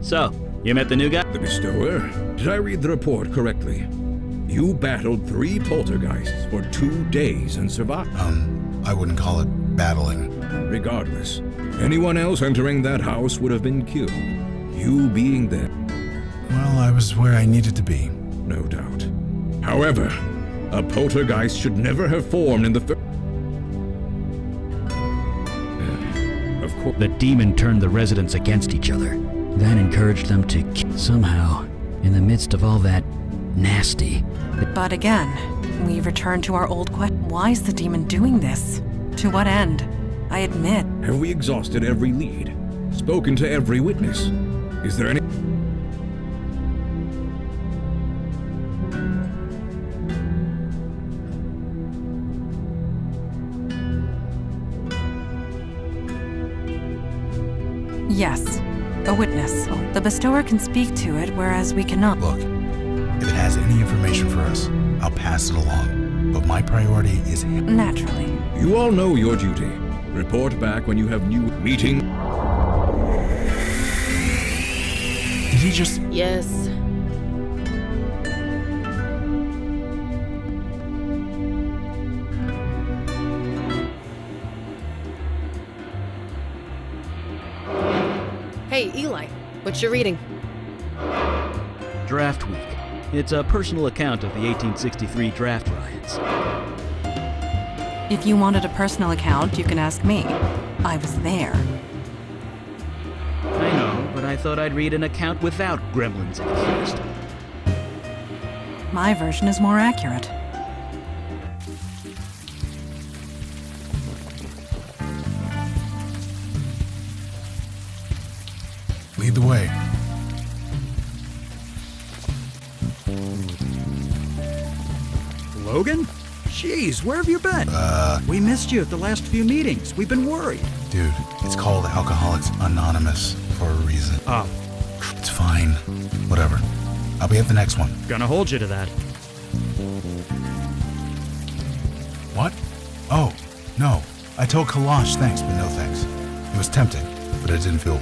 B: So, you met the new guy?
I: The bestower? Did I read the report correctly? You battled 3 poltergeists for 2 days and survived.
C: I wouldn't call it battling.
I: Regardless, anyone else entering that house would have been killed. You being there.
C: Well, I was where I needed to be.
I: No doubt. However, a poltergeist should never have formed in the first... Of course.
B: The demon turned the residents against each other, then encouraged them to somehow, in the midst of all that nasty.
H: But again, we return to our old question. Why is the demon doing this? To what end? I admit.
I: Have we exhausted every lead? Spoken to every witness? Is there any...
H: Yes, a witness. The bestower can speak to it, whereas we cannot.
C: Look, if it has any information for us, I'll pass it along. But my priority is him.
H: Naturally.
I: You all know your duty. Report back when you have new meeting.
C: Did he just...
A: Yes. Hey, Eli, What you reading?
B: Draft Week. It's a personal account of the 1863 draft riots.
H: If you wanted a personal account, you can ask me. I was there.
B: I know, but I thought I'd read an account without gremlins in it first.
H: My version is more accurate.
C: Lead the way.
J: Logan? Jeez, where have you been? We missed you at the last few meetings. We've been worried.
C: Dude, it's called Alcoholics Anonymous for a reason.
J: Oh.
C: It's fine. Whatever. I'll be at the next one.
J: Gonna hold you to that.
C: What? Oh, no. I told Kalash thanks, but no thanks. It was tempting, but it didn't feel...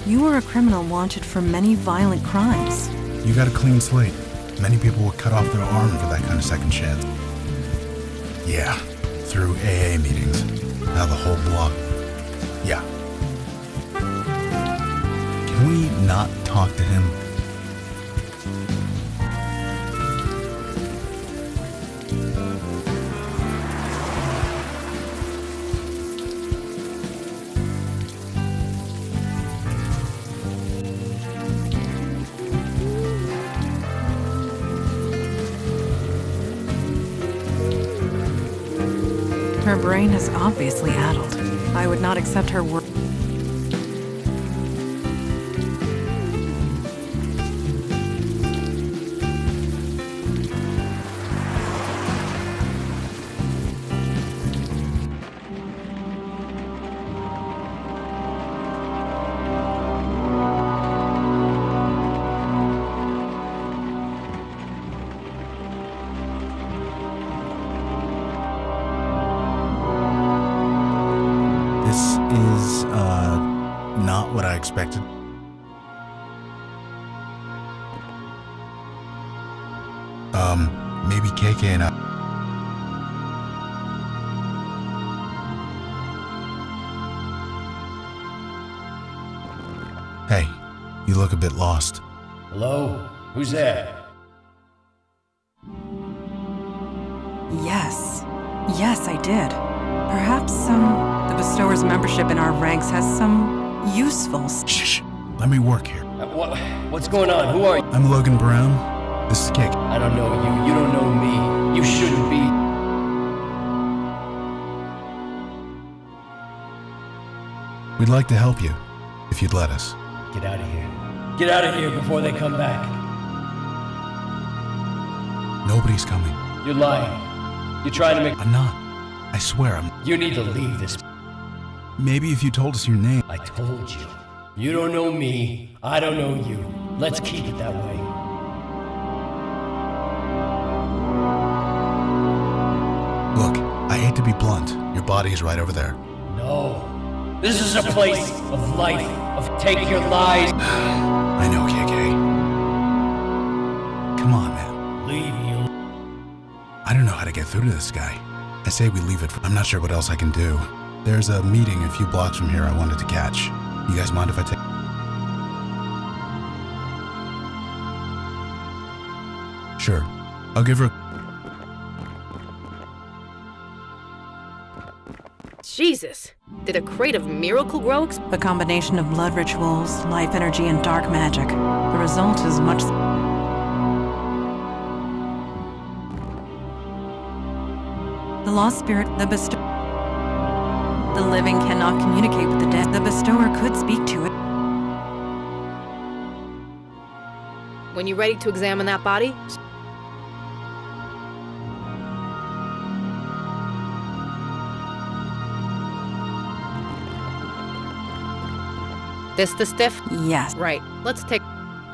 H: You were a criminal wanted for many violent crimes.
C: You got a clean slate. Many people would cut off their arm for that kind of second chance. Yeah, through AA meetings. Now the whole block. Yeah. Can we not talk to him?
H: Her brain is obviously addled. I would not accept her word.
C: Not what I expected. Maybe KK and I... Hey, you look a bit lost.
K: Hello? Who's there?
H: Yes. Yes, I did. Perhaps the Bestower's membership in our ranks has some useful...
C: Shh. Let me work here.
K: What's going on? Who are you?
C: I'm Logan Brown. This is KK.
K: I don't know you. You don't know me. You shouldn't be...
C: We'd like to help you, if you'd let us.
K: Get out of here. Get out of here before they come back.
C: Nobody's coming.
K: You're lying. You're trying to make...
C: I'm not. I swear I'm...
K: You need to leave this...
C: Maybe if you told us your name...
K: I told you. You don't know me. I don't know you. Let's keep it that way.
C: Look, I hate to be blunt. Your body is right over there.
K: No. This is a place of life, of take your lies.
C: I know, KK. Come on, man.
K: Leave me.
C: I don't know how to get through to this guy. I say we leave it. I'm not sure what else I can do. There's a meeting a few blocks from here I wanted to catch. You guys mind if I take... Sure. I'll give her...
A: Jesus. Did a crate of miracle grow?
H: A combination of blood rituals, life energy, and dark magic. The result is much... The lost spirit, the bestower... The living cannot communicate with the dead. The bestower could speak to it.
A: When you're ready to examine that body... This the stiff?
H: Yes.
A: Right. Let's take...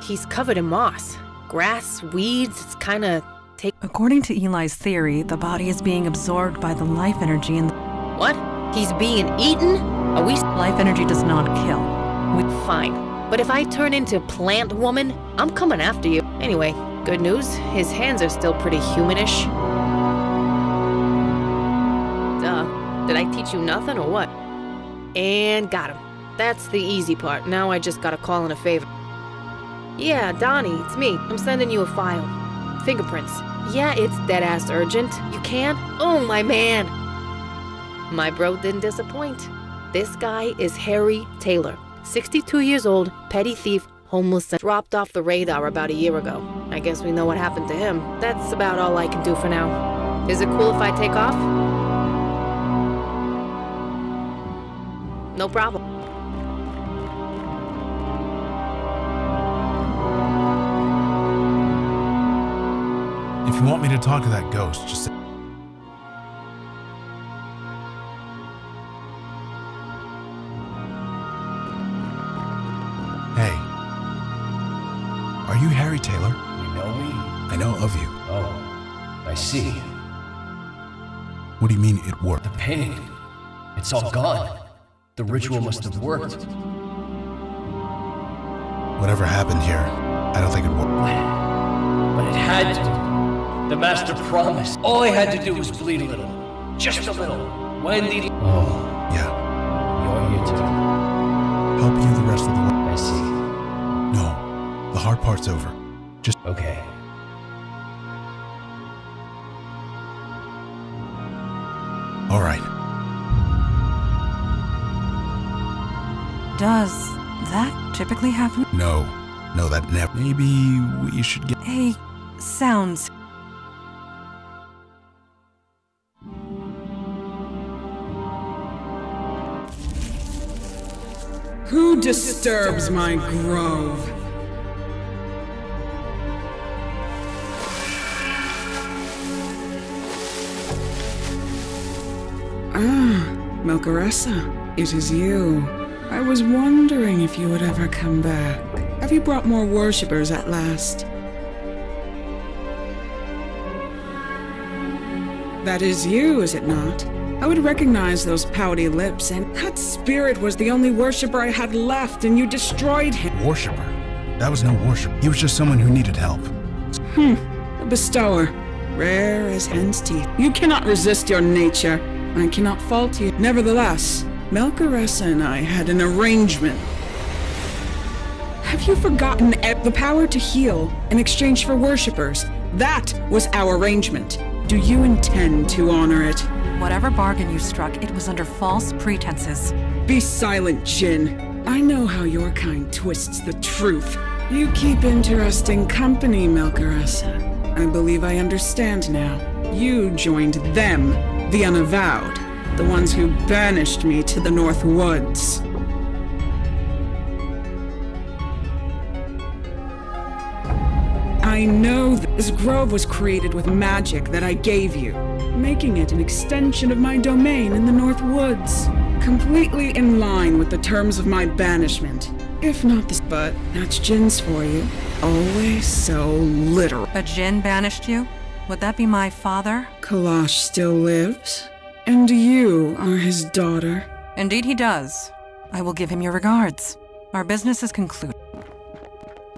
A: He's covered in moss. Grass, weeds, it's kinda...
H: According to Eli's theory, the body is being absorbed by the life energy and...
A: What? He's being eaten? Are we...
H: Life energy does not kill.
A: Fine. But if I turn into Plant Woman, I'm coming after you. Anyway, good news, his hands are still pretty humanish. Duh. Did I teach you nothing or what? And got him. That's the easy part. Now I just gotta call in a favor. Yeah, Donnie, it's me. I'm sending you a file. Fingerprints. Yeah, it's dead-ass urgent. You can? Oh, my man! My bro didn't disappoint. This guy is Harry Taylor. 62 years old, petty thief, homeless, and dropped off the radar about a year ago. I guess we know what happened to him. That's about all I can do for now. Is it cool if I take off? No problem.
C: If you want me to talk to that ghost, just say... Hey. Are you Harry Taylor?
K: You know me?
C: I know of you.
K: Oh, I see.
C: What do you mean it worked?
K: The pain. It's all gone. The ritual must have worked.
C: Whatever happened here, I don't think it worked.
K: But it had to. The master promised. All I had to do was bleed a little. Just a little. When the... Oh.
C: Yeah.
K: You're here to...
C: Help you the rest of the way.
K: I see.
C: No. The hard part's over. Just...
K: Okay.
C: All right.
H: Does that typically happen?
C: No. No, that never... Maybe we should get...
H: Hey, sounds.
L: Who disturbs my grove? Ah, Melchoressa, it is you. I was wondering if you would ever come back. Have you brought more worshippers at last? That is you, is it not? I would recognize those pouty lips, and that spirit was the only worshipper I had left, and you destroyed him.
C: Worshipper? That was no worship. He was just someone who needed help.
L: A bestower. Rare as hen's teeth. You cannot resist your nature. I cannot fault you. Nevertheless, Melchoressa and I had an arrangement. Have you forgotten the power to heal in exchange for worshippers? That was our arrangement. Do you intend to honor it?
H: Whatever bargain you struck, it was under false pretenses.
L: Be silent, Jin. I know how your kind twists the truth. You keep interesting company, Melchoressa. I believe I understand now. You joined them, the Unavowed, the ones who banished me to the North Woods. I know this grove was created with magic that I gave you, making it an extension of my domain in the North Woods, completely in line with the terms of my banishment. If not this, but that's Jin's for you. Always so literal.
H: But Jin banished you? Would that be my father?
L: Kalash still lives, and you are his daughter.
H: Indeed he does. I will give him your regards. Our business is concluded.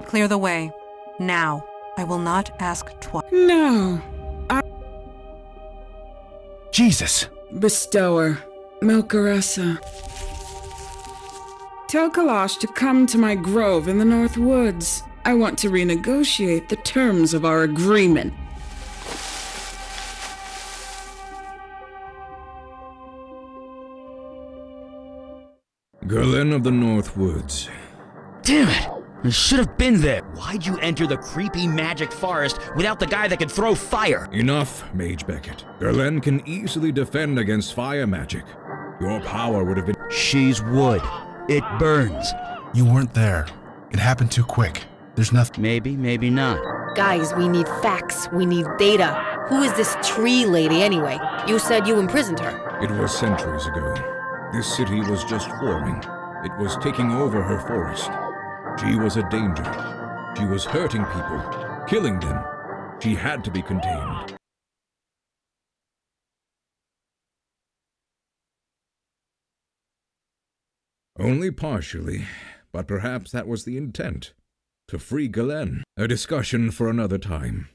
H: Clear the way. Now. I will not ask twice.
L: No.
C: Jesus!
L: Bestower. Melchoressa. Tell Kalash to come to my grove in the North Woods. I want to renegotiate the terms of our agreement.
I: Gerlin of the North Woods.
B: Damn it! I should have been there. Why'd you enter the creepy magic forest without the guy that could throw fire?
I: Enough, Mage Beckett. Gerlin can easily defend against fire magic. Your power would have been...
B: She's wood. It burns.
C: You weren't there. It happened too quick. There's nothing...
B: Maybe, maybe not.
A: Guys, we need facts. We need data. Who is this tree lady anyway? You said you imprisoned her.
I: It was centuries ago. This city was just forming. It was taking over her forest. She was a danger. She was hurting people, killing them. She had to be contained. Only partially, but perhaps that was the intent. To free Galen. A discussion for another time.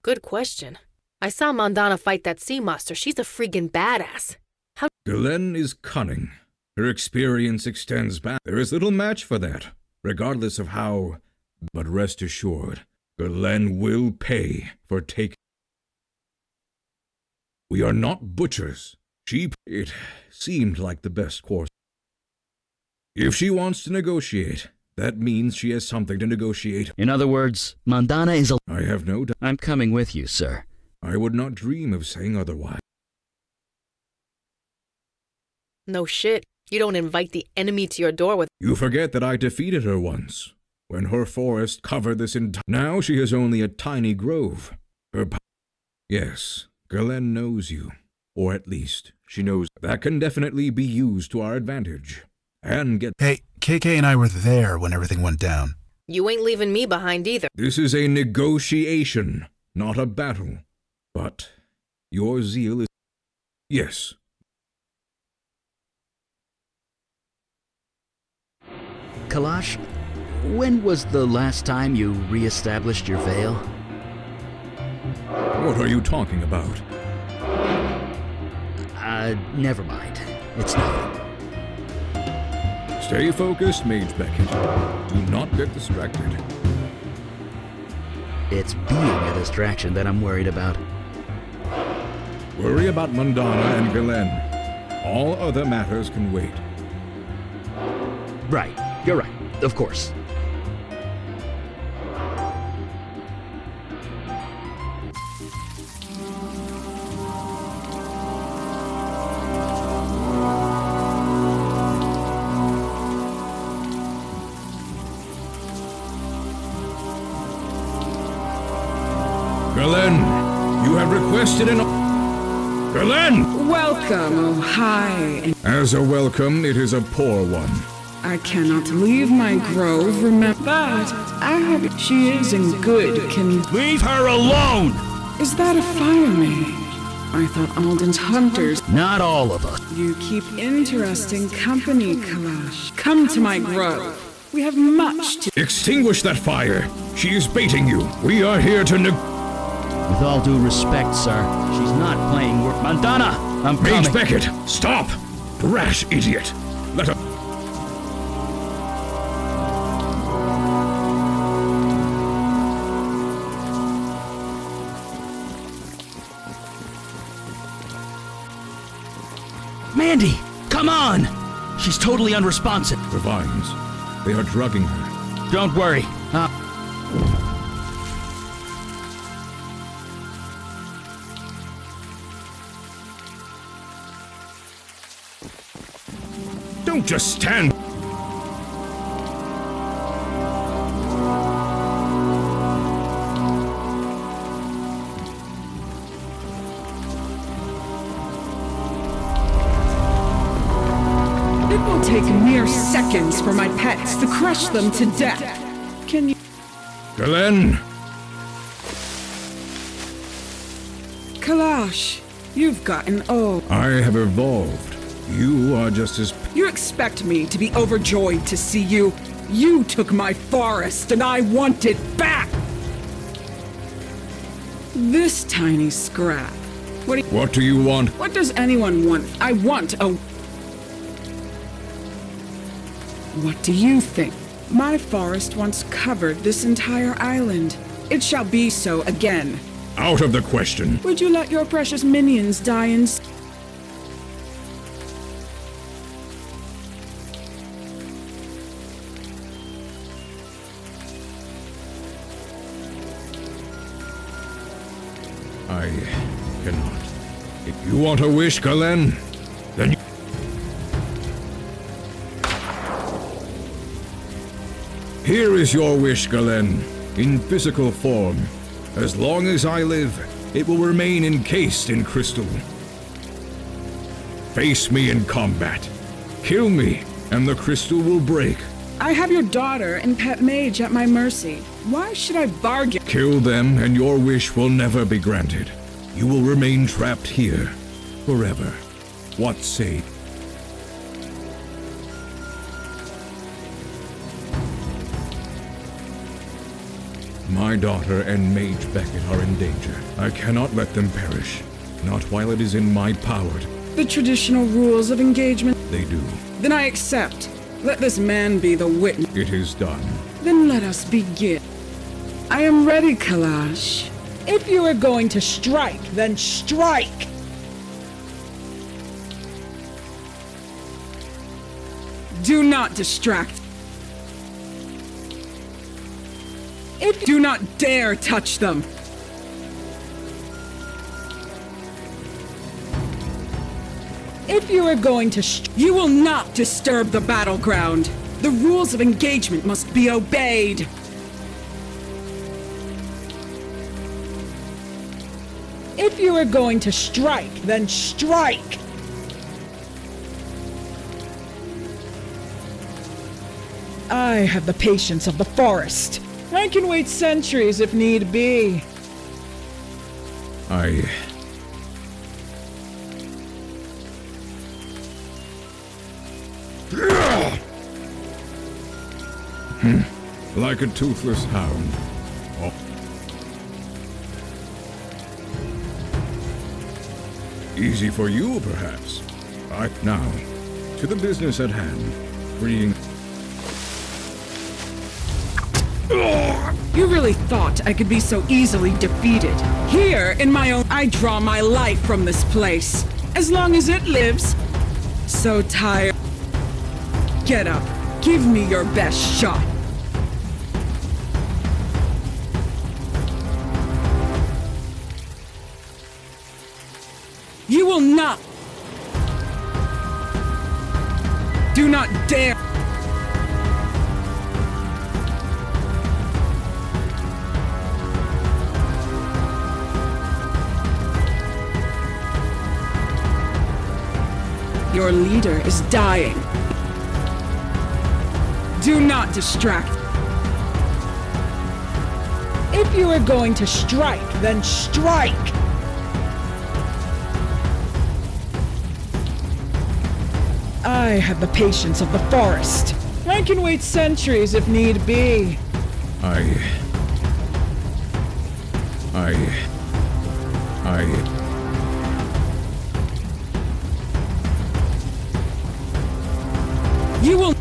A: Good question. I saw Mandana fight that sea monster. She's a freaking badass. How—
I: Galen is cunning. Her experience extends back. There is little match for that, regardless of how. But rest assured, Galen will pay for taking. We are not butchers. It seemed like the best course. If she wants to negotiate, that means she has something to negotiate.
B: In other words, Mandana is a—
I: I have no doubt.
B: I'm coming with you, sir.
I: I would not dream of saying otherwise.
A: No shit. You don't invite the enemy to your door with—
I: You forget that I defeated her once, when her forest covered this entire— Now she has only a tiny grove. Yes, Galen knows you. Or at least, she knows that can definitely be used to our advantage. And get—
C: Hey, KK and I were there when everything went down.
A: You ain't leaving me behind either.
I: This is a negotiation, not a battle. But your zeal is— Yes.
B: Kalash, when was the last time you re-established your veil?
I: What are you talking about?
B: Never mind. It's nothing.
I: Stay focused, Mage Beckett. Do not get distracted.
B: It's being a distraction that I'm worried about.
I: Worry about Mandana and Galen. All other matters can wait.
B: Right. You're right. Of course.
I: Galen, you have requested an— Galen!
L: Welcome, oh hi.
I: As a welcome, it is a poor one.
L: I cannot leave my grove, remember that. I hope she is in good
B: Leave her alone!
L: Is that a fire mage? I thought Alden's hunters—
B: Not all of us.
L: You keep interesting company, Kalash. Come to my grove. We have much to—
I: Extinguish that fire! She is baiting you. We are here to
B: With all due respect, sir, she's not playing work. Mandana, I'm coming.
I: Mage Beckett, stop! Rash idiot! Let her—
B: Mandy, come on! She's totally unresponsive.
I: The vines. They are drugging her.
B: Don't worry.
I: Don't just stand.
L: It will take mere seconds for my pets to crush them to death. Can you—
I: Galen!
L: Kalash, you've gotten old.
I: I have evolved. You are just as—
L: You expect me to be overjoyed to see you? You took my forest and I want it back! This tiny scrap.
I: What do you want?
L: What does anyone want? I want a— What do you think? My forest once covered this entire island. It shall be so again.
I: Out of the question.
L: Would you let your precious minions die in—
I: I cannot. If you want a wish, Galen, then you— Here is your wish, Galen, in physical form. As long as I live, it will remain encased in crystal. Face me in combat. Kill me, and the crystal will break.
L: I have your daughter and pet mage at my mercy. Why should I bargain?
I: Kill them, and your wish will never be granted. You will remain trapped here, forever. What say? My daughter and Mage Beckett are in danger. I cannot let them perish. Not while it is in my power.
L: The traditional rules of engagement.
I: They do.
L: Then I accept. Let this man be the witness.
I: It is done.
L: Then let us begin. I am ready, Kalash. If you are going to strike, then strike! Do not distract. Do not dare touch them. If you are going to you will not disturb the battleground. The rules of engagement must be obeyed. If you are going to strike, then strike! I have the patience of the forest. I can wait centuries if need be.
I: Like a toothless hound. Oh. Easy for you, perhaps. Now, to the business at hand. Freeing...
L: You really thought I could be so easily defeated. Here, in my own... I draw my life from this place. As long as it lives. So tired. Get up. Give me your best shot. You will not... Do not dare... Your leader is dying. Do not distract. If you are going to strike, then strike! I have the patience of the forest. I can wait centuries if need be. You will...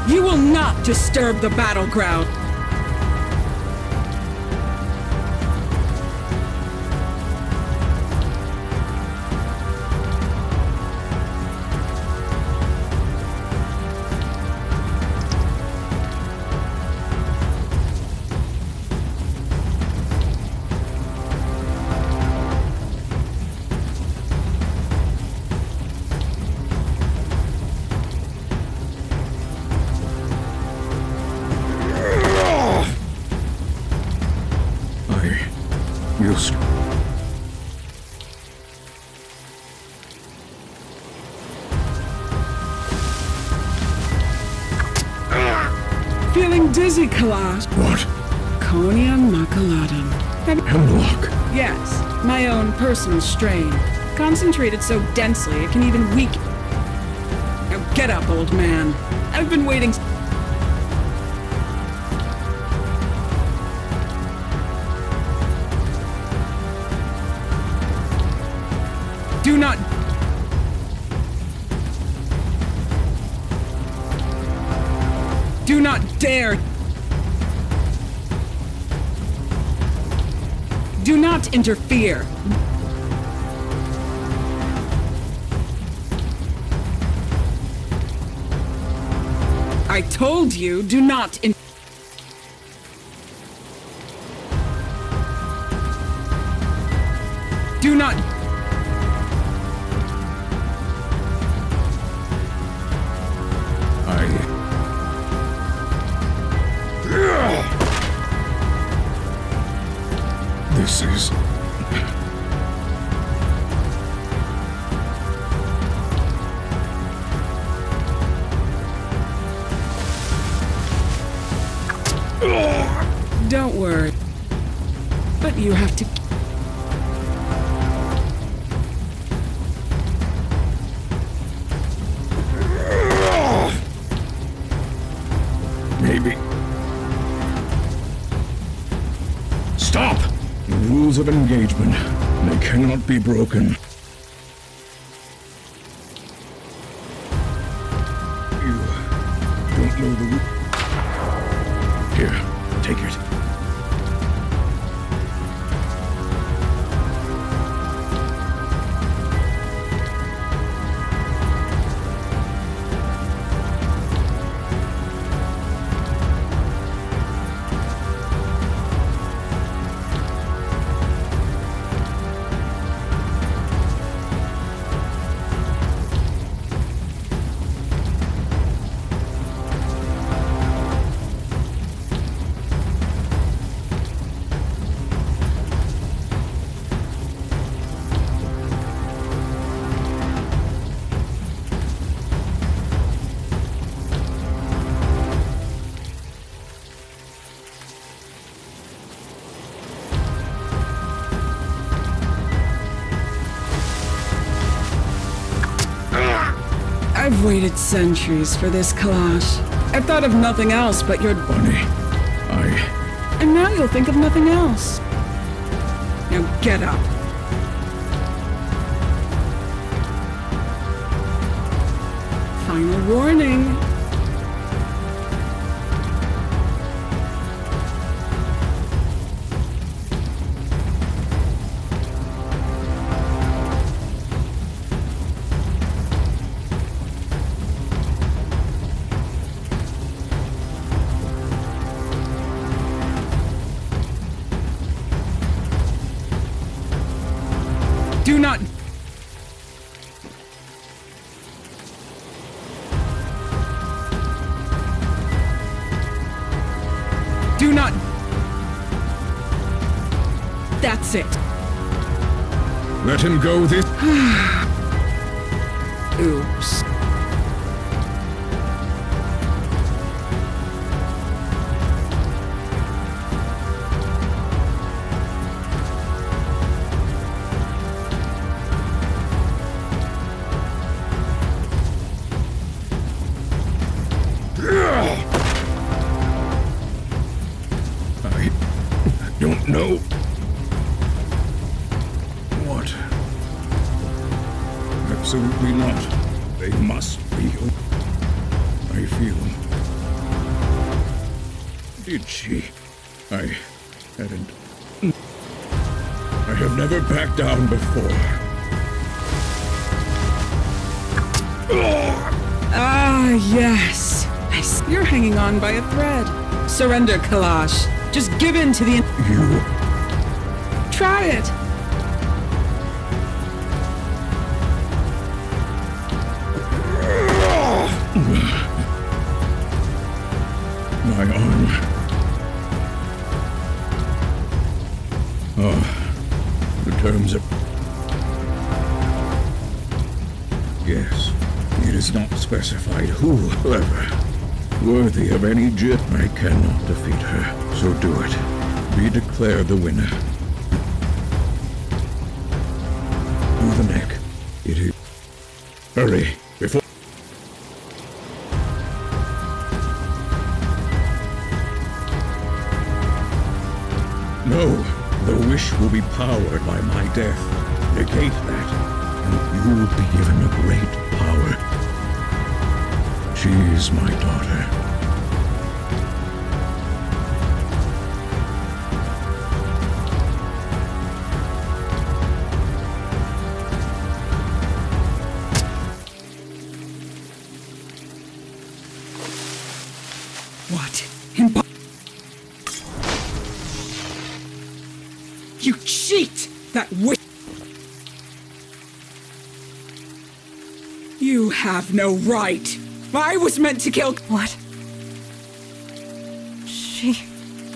L: You will not disturb the battleground. Feeling dizzy, Kalash.
I: What?
L: Conium maculatum.
I: Hemlock.
L: Yes, my own personal strain. Concentrated so densely it can even weaken. Now get up, old man. I've been waiting. Do not... Do not dare! Do not interfere! I told you, do not Do not...
I: This is...
L: Don't worry. But you have to...
I: Maybe. Stop! The rules of engagement. They cannot be broken. You don't know the rule. Here, take it.
L: I've waited centuries for this, Kalash. I've thought of nothing else but your...
I: Bunny,
L: And now you'll think of nothing else. Now get up. Final warning. Do not... Do not... That's it.
I: let him go this...
L: Oops.
I: I don't know what. Absolutely not. They must be. I feel. Did she? I hadn't. I have never backed down before.
L: Ah, yes. Nice. You're hanging on by a thread. Surrender, Kalash. Just give in to the...
I: You...
L: Try it.
I: My arm. Oh, the terms of... Yes, it is not specified whoever worthy of any jit. I cannot defeat her, so do it. Be declared the winner. Through the neck. It is... Hurry, before... No, the wish will be powered by my death. Negate that, and you will be given a great power. She is my daughter.
L: What? You cheat! That witch! You have no right! I was meant to kill—
H: What? She...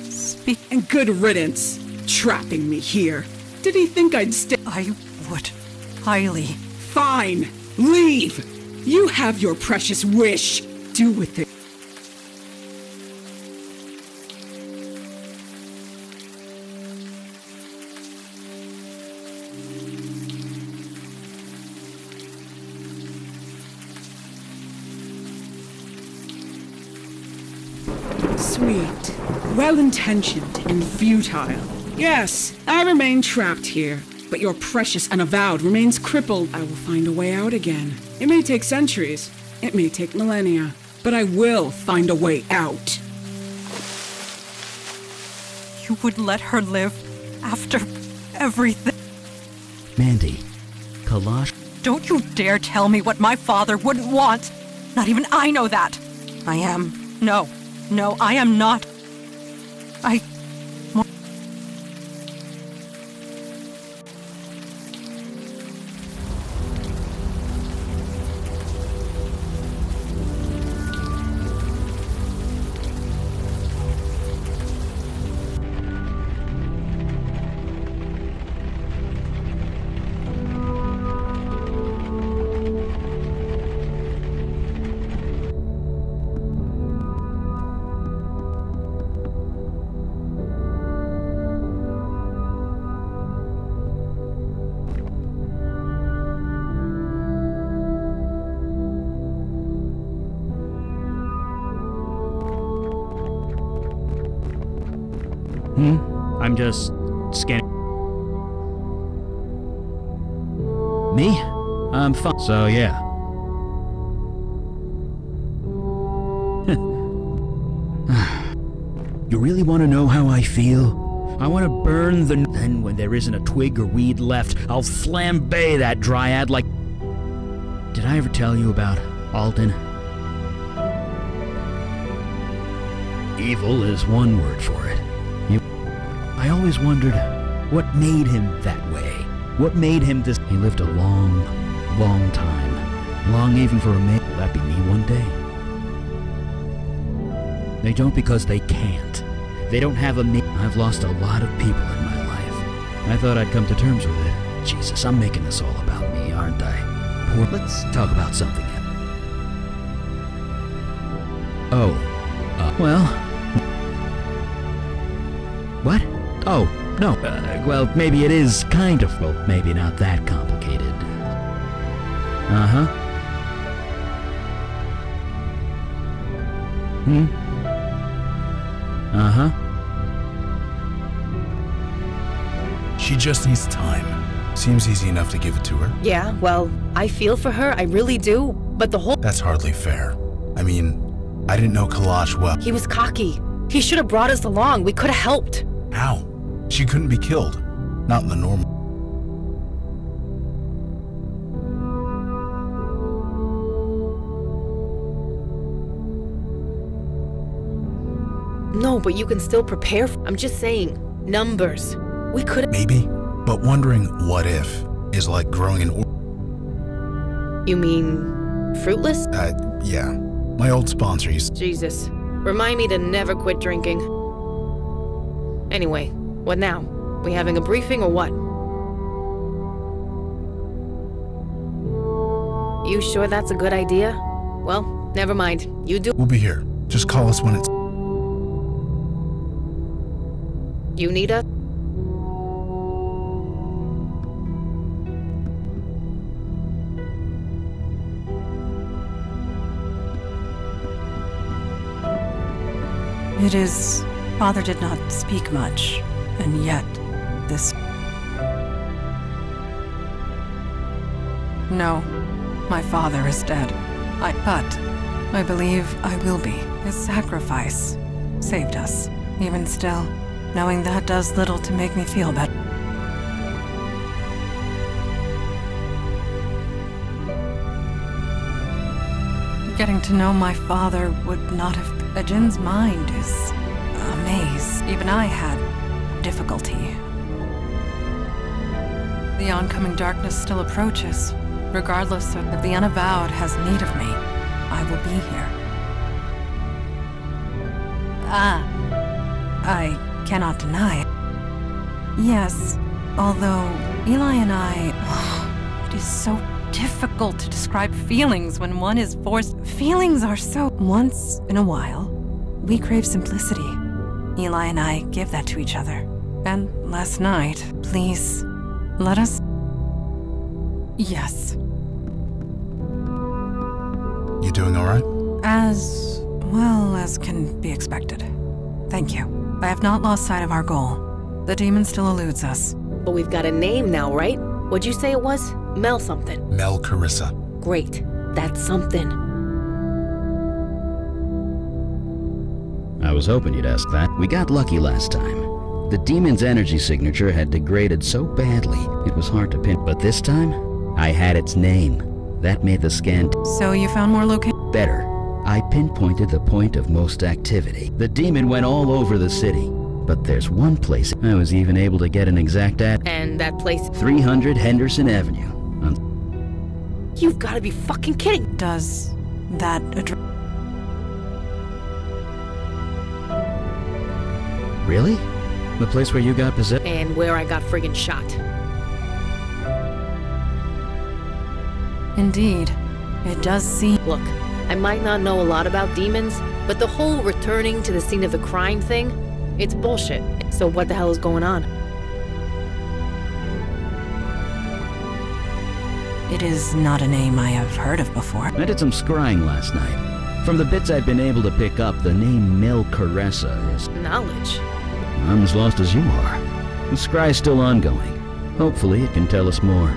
H: speak...
L: And good riddance, trapping me here. Did he think I'd stay?
H: I would highly...
L: Fine! Leave! You have your precious wish. Do with it. Sweet, well-intentioned, and futile. Yes, I remain trapped here, but your precious Unavowed remains crippled. I will find a way out again. It may take centuries, it may take millennia, but I will find a way out.
H: You would let her live after everything?
B: Mandy, Kalash...
H: Don't you dare tell me what my father wouldn't want! Not even I know that! I am... No, I am not...
B: I'm just scanning. Me? I'm fine. So, yeah. You really want to know how I feel? I want to burn the... Then when there isn't a twig or weed left, I'll flambe that dryad like... Did I ever tell you about Alden? Evil is one word for it. I always wondered what made him that way. What made him this... He lived a long, long time. Long even for a man. Will that be me one day? They don't because they can't. They don't have a me. I've lost a lot of people in my life. I thought I'd come to terms with it. Jesus, I'm making this all about me, aren't I? Poor... Let's talk about something else. Oh. Well... What? Oh, no. Well, maybe it is kind of... Well, maybe not that complicated. Uh-huh. Uh-huh.
C: She just needs time. Seems easy enough to give it to her.
A: Yeah, well, I feel for her, I really do. But the whole...
C: That's hardly fair. I mean, I didn't know Kalash well.
A: He was cocky. He should have brought us along. We could have helped.
C: How? She couldn't be killed. Not in the normal...
A: No, but you can still prepare. I'm just saying, numbers. We could...
C: Maybe, but wondering what if is like growing an...
A: You mean... fruitless?
C: Yeah. My old sponsor used...
A: Jesus. Remind me to never quit drinking. Anyway, what now? We having a briefing or what? You sure that's a good idea? Well, never mind. You do...
C: We'll be here. Just call us when it's...
A: You need us?
H: It is... Father did not speak much, and yet, this... No, my father is dead. But I believe I will be. His sacrifice saved us. Even still, knowing that does little to make me feel better. Getting to know my father would not have... Ajin's mind is a maze. Even I had difficulty. The oncoming darkness still approaches. Regardless of if the Unavowed has need of me, I will be here. I cannot deny it. Yes, although Eli and I... it is so difficult to describe feelings when one is forced. Feelings are so... Once in a while, we crave simplicity. Eli and I give that to each other. And last night, please, let us... Yes.
C: You doing all right?
H: As Well, as can be expected. Thank you. I have not lost sight of our goal. The demon still eludes us.
A: But we've got a name now, right? What'd you say it was? Mel something.
C: Mel Carissa.
A: Great. That's something.
B: I was hoping you'd ask that. We got lucky last time. The demon's energy signature had degraded so badly, it was hard to pin. But this time, I had its name. That made the scan
H: So you found more locations?
B: better. I pinpointed the point of most activity. The demon went all over the city. But there's one place I was even able to get an exact
A: And that place...
B: 300 Henderson Avenue.
A: You've got to be fucking kidding.
H: Does that address...
B: Really? The place where you got possessed?
A: And where I got friggin' shot.
H: Indeed. It does seem...
A: Look, I might not know a lot about demons, but the whole returning to the scene of the crime thing, it's bullshit. So what the hell is going on?
H: It is not a name I have heard of before.
B: I did some scrying last night. From the bits I've been able to pick up, the name Mel Caressa is...
A: Knowledge.
B: I'm as lost as you are. The scry's still ongoing. Hopefully it can tell us more.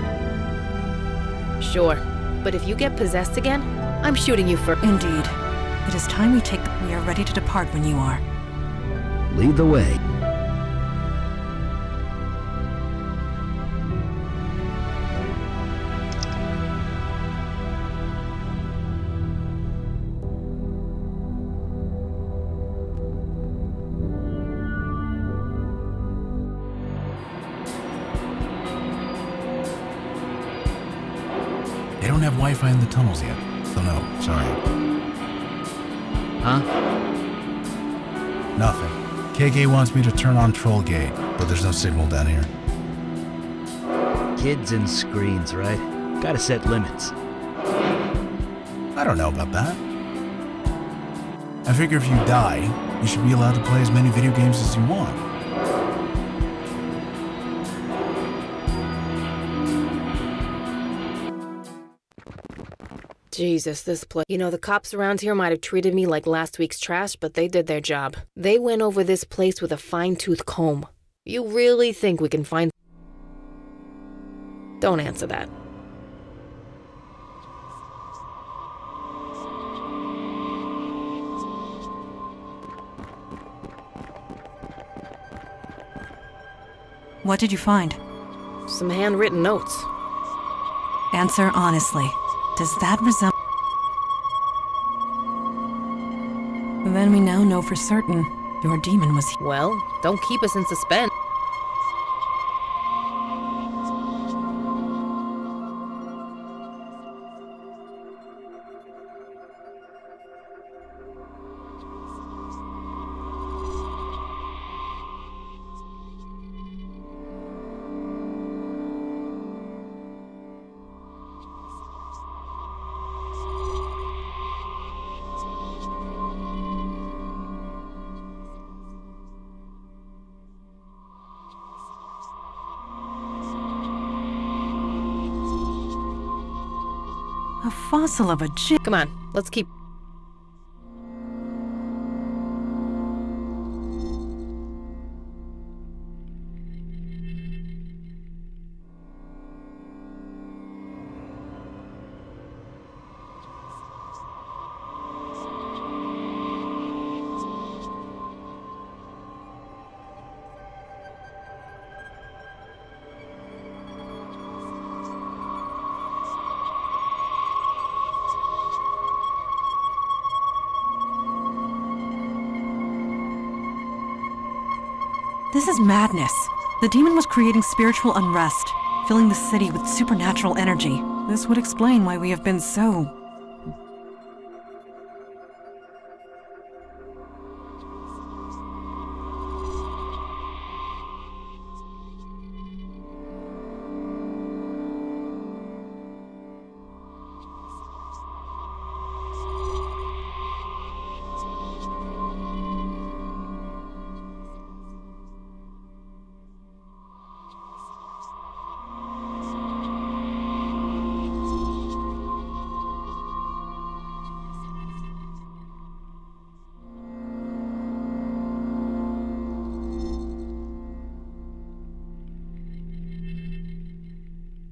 A: Sure. But if you get possessed again, I'm shooting you for...
H: Indeed. It is time we take... We are ready to depart when you are.
B: Lead the way.
C: They don't have Wi-Fi in the tunnels yet. So no, sorry.
B: Huh?
C: Nothing. KK wants me to turn on Troll Gate, but there's no signal down here.
B: Kids and screens, right? Gotta set limits.
C: I don't know about that. I figure if you die, you should be allowed to play as many video games as you want.
A: Jesus, this place. You know, the cops around here might have treated me like last week's trash, but they did their job. They went over this place with a fine-tooth comb. You really think we can find... Don't answer that.
H: What did you find?
A: Some handwritten notes.
H: Answer honestly. Does that resemble... Then we now know for certain your demon was here.
A: Well, don't keep us in suspense.
H: A fossil of a
A: Come on, let's keep...
H: This is madness. The demon was creating spiritual unrest, filling the city with supernatural energy. This would explain why we have been so...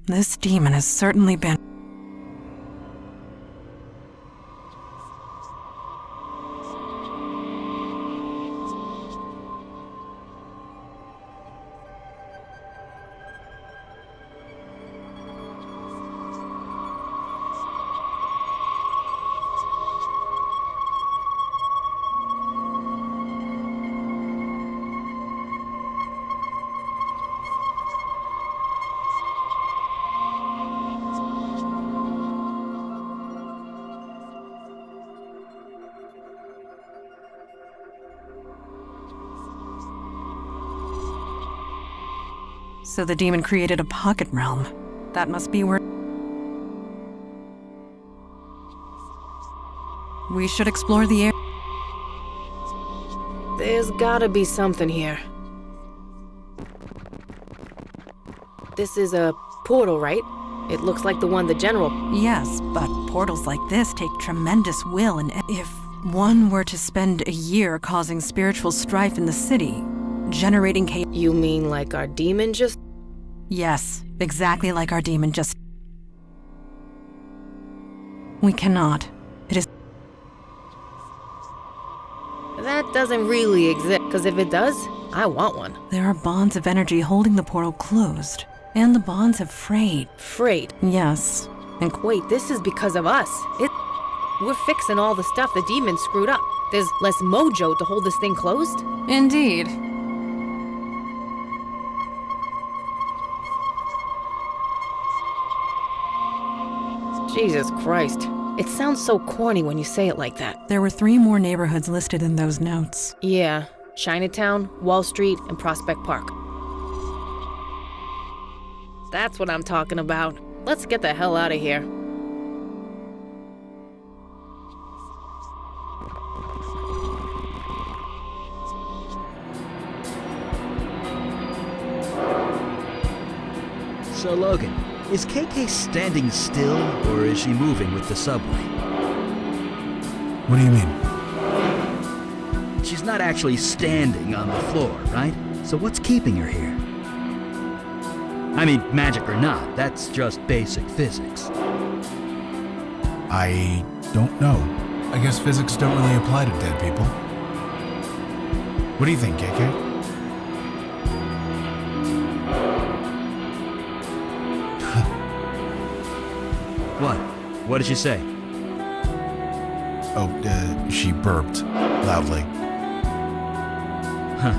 H: This demon has certainly been... So the demon created a pocket realm. That must be where... We should explore the area.
A: There's gotta be something here. This is a portal, right? It looks like the one the General...
H: Yes, but portals like this take tremendous will, and if one were to spend a year causing spiritual strife in the city, generating chaos...
A: You mean like our demon just...
H: Yes, exactly like our demon just... We cannot. It is...
A: That doesn't really exist, because if it does, I want one.
H: There are bonds of energy holding the portal closed, and the bonds have frayed.
A: Frayed?
H: Yes. And
A: wait, this is because of us. We're fixing all the stuff the demon screwed up. There's less mojo to hold this thing closed?
H: Indeed.
A: Jesus Christ. It sounds so corny when you say it like that.
H: There were 3 more neighborhoods listed in those notes.
A: Yeah. Chinatown, Wall Street, and Prospect Park. That's what I'm talking about. Let's get the hell out of here.
B: So, Logan, is KK standing still, or is she moving with the subway?
C: What do you mean?
B: She's not actually standing on the floor, right? So what's keeping her here? I mean, magic or not, that's just basic physics.
C: I don't know. I guess physics don't really apply to dead people. What do you think, KK?
B: What? What did she say?
C: Oh, she burped loudly.
B: Huh.